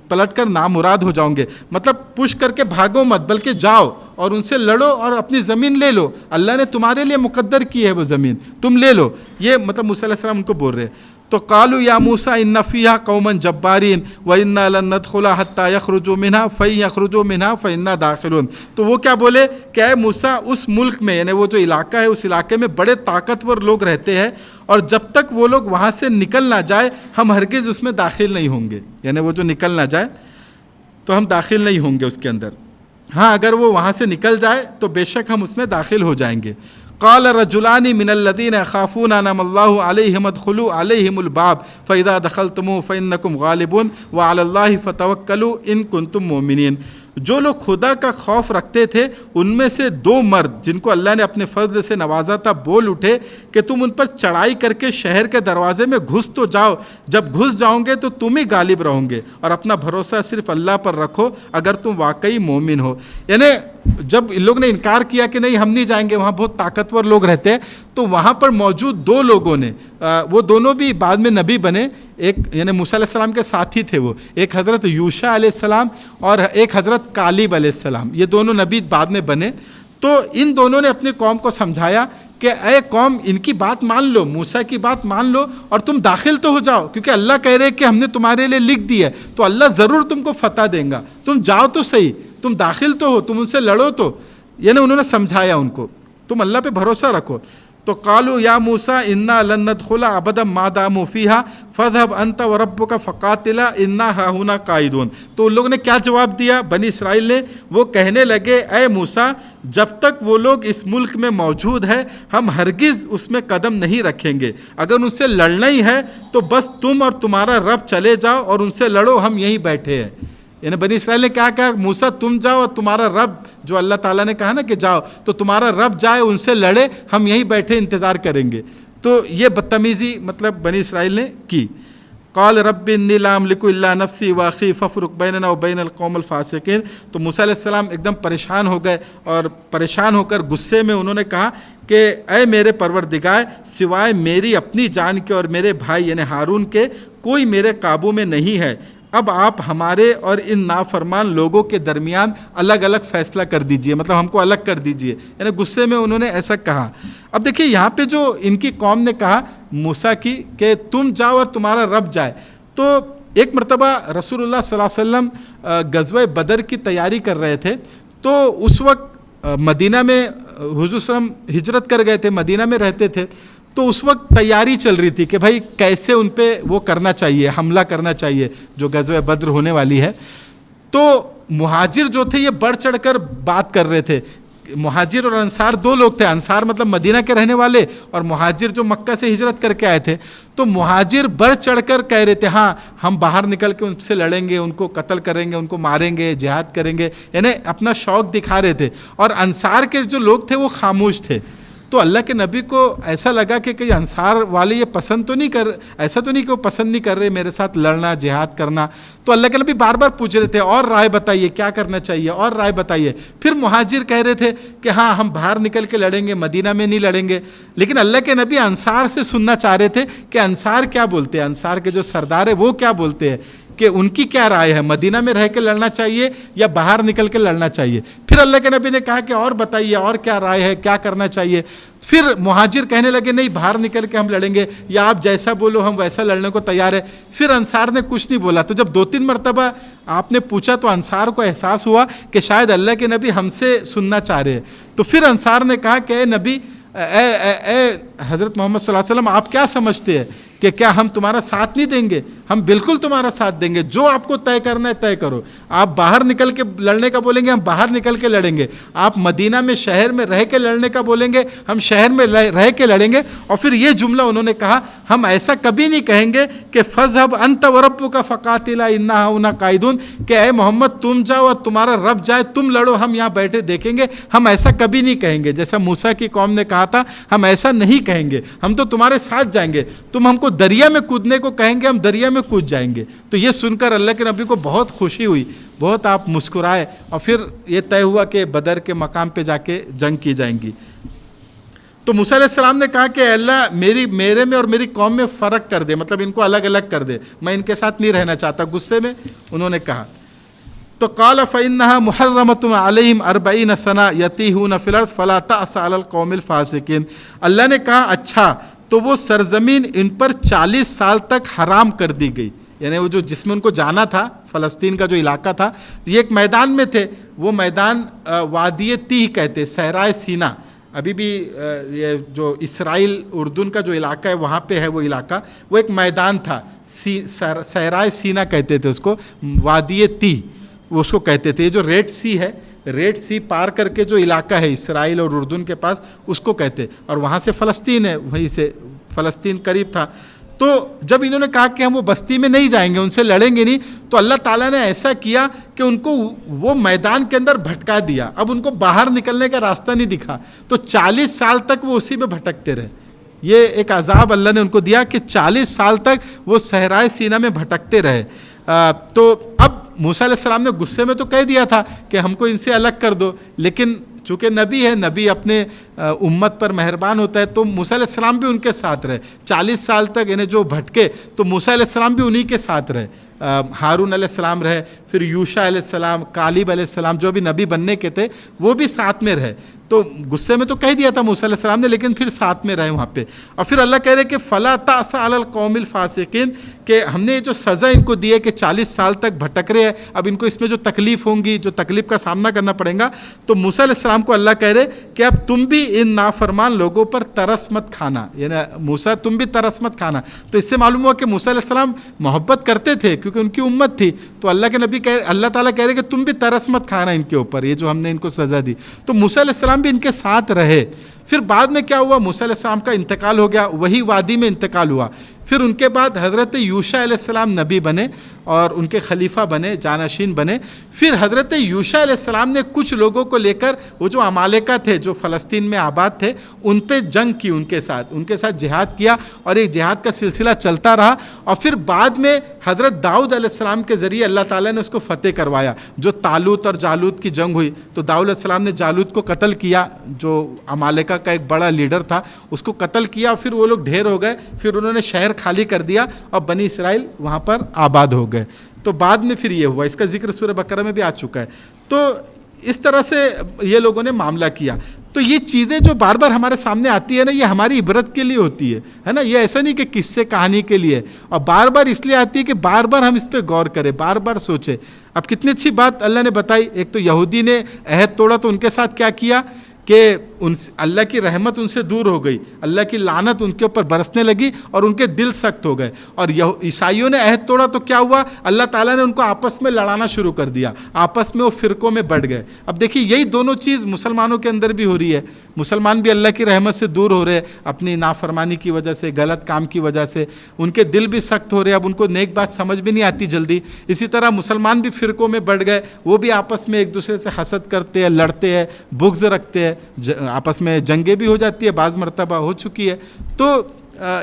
پلٹ کر نامراد ہو جاؤں گے. مطلب پش کر کے بھاگو مت، بلکہ جاؤ اور ان سے لڑو اور اپنی زمین لے لو. اللہ نے تمہارے لیے مقدر کی ہے وہ زمین، تم لے لو. یہ مطلب موسیٰ علیہ السلام ان کو بول رہے ہیں. تو قالوا یا موسیٰ ان فیہا قوما جبارین وانا لن ندخلها حتی یخرجوا منها فإن یخرجوا منها فإنا داخلون. تو وہ کیا بولے کہ اے موسیٰ، اس ملک میں، یعنی وہ جو علاقہ ہے، اس علاقے میں بڑے طاقتور لوگ رہتے ہیں، اور جب تک وہ لوگ وہاں سے نکل نہ جائے ہم ہرگز اس میں داخل نہیں ہوں گے. یعنی وہ جو نکل نہ جائے تو ہم داخل نہیں ہوں گے اس کے اندر. ہاں اگر وہ وہاں سے نکل جائے تو بے شک ہم اس میں داخل ہو جائیں گے. قال رجلان من الذين يخافون انعم الله عليهم ادخلوا عليهم الباب فاذا دخلتموه فانكم غالبون وعلى الله فتوکلوا ان كنتم مؤمنین. جو لوگ خدا کا خوف رکھتے تھے ان میں سے دو مرد جن کو اللہ نے اپنے فضل سے نوازا تھا بول اٹھے کہ تم ان پر چڑھائی کر کے شہر کے دروازے میں گھس تو جاؤ، جب گھس جاؤں گے تو تم ہی غالب رہوں گے، اور اپنا بھروسہ صرف اللہ پر رکھو اگر تم واقعی مومن ہو. یعنی جب ان لوگ نے انکار کیا کہ نہیں ہم نہیں جائیں گے، وہاں بہت طاقتور لوگ رہتے ہیں، تو وہاں پر موجود دو لوگوں نے، وہ دونوں بھی بعد میں نبی بنے. ایک یعنی موسیٰ علیہ السلام کے ساتھی تھے، وہ ایک حضرت یوشع علیہ السلام اور ایک حضرت کالیب علیہ السلام. یہ دونوں نبی بعد میں بنے. تو ان دونوں نے اپنی قوم کو سمجھایا کہ اے قوم، ان کی بات مان لو، موسیٰ کی بات مان لو اور تم داخل تو ہو جاؤ، کیونکہ اللہ کہہ رہے کہ ہم نے تمہارے لیے لکھ دی ہے تو اللہ ضرور تم کو فتح دیں گا. تم جاؤ تو صحیح، تم داخل تو ہو، تم ان سے لڑو تو. یعنی انہوں نے سمجھایا ان کو، تم اللہ پہ بھروسہ رکھو. تو قالوا یا موسیٰ انا لن ندخلها ابدا ما داموا فيها فاذهب انت وربك فقاتلا انا هاهنا قاعدون. تو ان لوگوں نے کیا جواب دیا بنی اسرائیل نے؟ وہ کہنے لگے اے موسیٰ، جب تک وہ لوگ اس ملک میں موجود ہے ہم ہرگز اس میں قدم نہیں رکھیں گے. اگر ان سے لڑنا ہی ہے تو بس تم اور تمہارا رب چلے جاؤ اور ان سے لڑو، ہم یہیں بیٹھے ہیں. یعنی بنی اسرائیل نے کیا کہا؟ موسیٰ تم جاؤ اور تمہارا رب، جو اللہ تعالیٰ نے کہا نا کہ جاؤ، تو تمہارا رب جائے ان سے لڑے، ہم یہیں بیٹھے انتظار کریں گے. تو یہ بدتمیزی مطلب بنی اسرائیل نے کی. قال رب انی لا املک الا نفسی واخی فافرق بیننا وبین القوم الفاسقین. تو موسیٰ علیہ السلام ایک دم پریشان ہو گئے، اور پریشان ہو کر غصے میں انہوں نے کہا کہ اے میرے پروردگار، سوائے میری اپنی جان کے اور میرے بھائی یعنی ہارون کے کوئی میرے قابو میں نہیں ہے. اب آپ ہمارے اور ان نافرمان لوگوں کے درمیان الگ الگ فیصلہ کر دیجئے، مطلب ہم کو الگ کر دیجئے. یعنی غصے میں انہوں نے ایسا کہا. اب دیکھیے یہاں پہ جو ان کی قوم نے کہا موسیٰ کی کہ تم جاؤ اور تمہارا رب جائے. تو ایک مرتبہ رسول اللہ صلی اللہ علیہ وسلم غزوہ بدر کی تیاری کر رہے تھے. تو اس وقت مدینہ میں حضور صلی اللہ علیہ وسلم ہجرت کر گئے تھے، مدینہ میں رہتے تھے. تو اس وقت تیاری چل رہی تھی کہ بھائی کیسے ان پہ وہ کرنا چاہیے، حملہ کرنا چاہیے جو غزوہ بدر ہونے والی ہے. تو مہاجر جو تھے یہ بڑھ چڑھ کر بات کر رہے تھے. مہاجر اور انصار دو لوگ تھے، انصار مطلب مدینہ کے رہنے والے، اور مہاجر جو مکہ سے ہجرت کر کے آئے تھے. تو مہاجر بڑھ چڑھ کر کہہ رہے تھے ہاں ہم باہر نکل کے ان سے لڑیں گے، ان کو قتل کریں گے، ان کو ماریں گے، جہاد کریں گے، یعنی اپنا شوق دکھا رہے تھے. اور انصار کے جو لوگ تھے وہ خاموش تھے. تو اللہ کے نبی کو ایسا لگا کہ کئی انصار والے یہ پسند تو نہیں ایسا تو نہیں کہ وہ پسند نہیں کر رہے میرے ساتھ لڑنا جہاد کرنا. تو اللہ کے نبی بار بار پوچھ رہے تھے اور رائے بتائیے کیا کرنا چاہیے, اور رائے بتائیے. پھر مہاجر کہہ رہے تھے کہ ہاں ہم باہر نکل کے لڑیں گے, مدینہ میں نہیں لڑیں گے. لیکن اللہ کے نبی انصار سے سننا چاہ رہے تھے کہ انصار کیا بولتے ہیں, انصار کے جو سردار ہے وہ کیا بولتے ہیں, کہ ان کی کیا رائے ہے, مدینہ میں رہ کے لڑنا چاہیے یا باہر نکل کے لڑنا چاہیے. پھر اللہ کے نبی نے کہا کہ اور بتائیے اور کیا رائے ہے, کیا کرنا چاہیے. پھر مہاجر کہنے لگے نہیں باہر نکل کے ہم لڑیں گے, یا آپ جیسا بولو ہم ویسا لڑنے کو تیار ہے. پھر انصار نے کچھ نہیں بولا. تو جب 2-3 مرتبہ آپ نے پوچھا تو انصار کو احساس ہوا کہ شاید اللہ کے نبی ہم سے سننا چاہ رہے ہیں. تو پھر انصار نے کہا کہ اے نبی, اے حضرت محمد صلی اللہ علیہ وسلم, آپ کیا سمجھتے ہیں کہ کیا ہم تمہارا ساتھ نہیں دیں گے؟ ہم بالکل تمہارا ساتھ دیں گے, جو آپ کو طے کرنا ہے طے کرو. آپ باہر نکل کے لڑنے کا بولیں گے ہم باہر نکل کے لڑیں گے, آپ مدینہ میں شہر میں رہ کے لڑنے کا بولیں گے ہم شہر میں رہ کے لڑیں گے. اور پھر یہ جملہ انہوں نے کہا, ہم ایسا کبھی نہیں کہیں گے کہ فَاذْهَبْ أَنْتَ وَرَبُّكَ فَقَاتِلَا إِنَّا هُنَا قَاعِدُونَ, کہ اے محمد تم جاؤ اور تمہارا رب جائے تم لڑو, ہم یہاں بیٹھے دیکھیں گے. ہم ایسا کبھی نہیں کہیں گے. جیسا موسیٰ کی قوم نے کہا تھا ہم ایسا نہیں کہیں گے, ہم تو تمہارے ساتھ جائیں گے. تم ہم کو دریا میں کودنے کو کہیں گے ہم دریا میں کود جائیں گے. تو یہ سن کر اللہ کے نبی کو بہت خوشی ہوئی, بہت آپ مسکرائے. اور پھر یہ طے ہوا کہ بدر کے مقام پہ جا کے جنگ کی جائیں گی. تو موسیٰ علیہ السلام نے کہا کہ اللہ میرے میں اور میری قوم میں فرق کر دے, مطلب ان کو الگ الگ کر دے, میں ان کے ساتھ نہیں رہنا چاہتا. غصے میں انہوں نے کہا. تو قال فإنها محرمۃ علیہم 40 سنہ یتیہون فی الارض فلا تأس علی القوم الفاسقین. اللہ نے کہا اچھا تو وہ سرزمین ان پر 40 سال تک حرام کر دی گئی. یعنی وہ جو جس میں ان کو جانا تھا, فلسطین کا جو علاقہ تھا, یہ ایک میدان میں تھے. وہ میدان وادی تیہ کہتے, صحرائے سینا. ابھی بھی یہ جو اسرائیل اردن کا جو علاقہ ہے وہاں پہ ہے وہ علاقہ, وہ ایک میدان تھا. صحرائے سینا کہتے تھے اس کو, وادی تیہ وہ اس کو کہتے تھے. یہ جو ریڈ سی ہے, ریڈ سی پار کر کے جو علاقہ ہے اسرائیل اور اردن کے پاس, اس کو کہتے. اور وہاں سے فلسطین ہے, وہیں سے فلسطین قریب تھا. تو جب انہوں نے کہا کہ ہم وہ بستی میں نہیں جائیں گے, ان سے لڑیں گے نہیں, تو اللہ تعالیٰ نے ایسا کیا کہ ان کو وہ میدان کے اندر بھٹکا دیا. اب ان کو باہر نکلنے کا راستہ نہیں دکھا, تو 40 سال تک وہ اسی میں بھٹکتے رہے. یہ ایک عذاب اللہ نے ان کو دیا کہ 40 سال تک وہ صحرائے سینا میں بھٹکتے رہے. تو اب موسیٰ علیہ السلام نے غصے میں تو کہہ دیا تھا کہ ہم کو ان سے الگ کر دو, لیکن چونکہ نبی ہے, نبی اپنے امت پر مہربان ہوتا ہے, تو موسیٰ علیہ السلام بھی ان کے ساتھ رہے 40 سال تک. یعنی جو بھٹکے تو موسیٰ علیہ السلام بھی انہی کے ساتھ رہے, ہارون علیہ السلام رہے, پھر یوشع علیہ السلام, کالیب علیہ السلام جو بھی نبی بننے کے تھے وہ بھی ساتھ میں رہے. تو غصے میں تو کہہ دیا تھا موسیٰ علیہ السلام نے, لیکن پھر ساتھ میں رہے وہاں پہ. اور پھر اللہ کہہ رہے کہ فلا تأس علی القوم الفاسقین, کہ ہم نے جو سزا ان کو دی ہے کہ 40 سال تک بھٹک رہے ہیں, اب ان کو اس میں جو تکلیف ہوں گی, جو تکلیف کا سامنا کرنا پڑے گا, تو موسیٰ علیہ السلام کو اللہ کہہ رہے کہ اب تم بھی ان نافرمان لوگوں پر ترس مت کھانا. یعنی موسیٰ تم بھی ترس مت کھانا. تو اس سے معلوم ہوا کہ موسیٰ علیہ السلام محبت کرتے تھے کیونکہ ان کی امت تھی. تو اللہ کے نبی اللہ تعالیٰ کہہ رہے کہ تم بھی ترس مت کھانا ان کے اوپر, یہ جو ہم نے ان کو سزا دی. تو موسیٰ علیہ السلام بھی ان کے ساتھ رہے. پھر بعد میں کیا ہوا, موسیٰ علیہ السلام کا انتقال ہو گیا, وہی وادی میں انتقال ہوا. پھر ان کے بعد حضرت یوشع علیہ السلام نبی بنے اور ان کے خلیفہ بنے, جانشین بنے. پھر حضرت یوشع علیہ السلام نے کچھ لوگوں کو لے کر وہ جو عمالقہ تھے جو فلسطین میں آباد تھے ان پہ جنگ کی, ان کے ساتھ جہاد کیا, اور ایک جہاد کا سلسلہ چلتا رہا. اور پھر بعد میں حضرت داؤد علیہ السلام کے ذریعے اللہ تعالیٰ نے اس کو فتح کروایا. جو طالوت اور جالوت کی جنگ ہوئی تو داؤد علیہ السلام نے جالوت کو قتل کیا, جو عمالقہ کا ایک بڑا لیڈر تھا, اس کو قتل کیا. پھر وہ لوگ ڈھیر ہو گئے, پھر انہوں نے شہر خالی کر دیا اور بنی اسرائیل وہاں پر آباد ہو گئے. تو بعد میں پھر یہ ہوا, اس کا ذکر سورہ بقرہ میں بھی آ چکا ہے. تو اس طرح سے یہ لوگوں نے معاملہ کیا. تو یہ چیزیں جو بار بار ہمارے سامنے آتی ہے نا, یہ ہماری عبرت کے لیے ہوتی ہے نا. یہ ایسا نہیں کہ قصے کہانی کے لیے, اور بار بار اس لیے آتی ہے کہ بار بار ہم اس پہ غور کریں, بار بار سوچیں. اب کتنی اچھی بات اللہ نے بتائی. ایک تو یہودی نے عہد توڑا تو ان کے ساتھ کیا کیا کہ اللہ کی رحمت ان سے دور ہو گئی, اللہ کی لعنت ان کے اوپر برسنے لگی اور ان کے دل سخت ہو گئے. اور عیسائیوں نے عہد توڑا تو کیا ہوا, اللہ تعالیٰ نے ان کو آپس میں لڑانا شروع کر دیا, آپس میں وہ فرقوں میں بڑھ گئے. اب دیکھیے یہی دونوں چیز مسلمانوں کے اندر بھی ہو رہی ہے. مسلمان بھی اللہ کی رحمت سے دور ہو رہے ہیں اپنی نافرمانی کی وجہ سے, غلط کام کی وجہ سے. ان کے دل بھی سخت ہو رہے ہیں, اب ان کو نیک بات سمجھ بھی نہیں آتی جلدی. اسی طرح مسلمان بھی فرقوں میں بڑھ گئے, وہ بھی آپس میں ایک دوسرے سے حسد کرتے ہیں, لڑتے ہیں, بغض رکھتے ہیں. آپس میں جنگیں بھی ہو جاتی ہے، بعض مرتبہ ہو چکی ہے. تو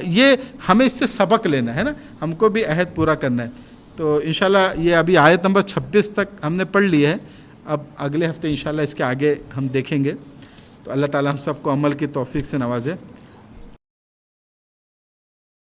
یہ ہمیں اس سے سبق لینا ہے نا، ہم کو بھی عہد پورا کرنا ہے. تو انشاءاللہ یہ ابھی آیت نمبر 26 تک ہم نے پڑھ لی ہے. اب اگلے ہفتے انشاءاللہ اس کے آگے ہم دیکھیں گے. تو اللہ تعالی ہم سب کو عمل کی توفیق سے نوازے.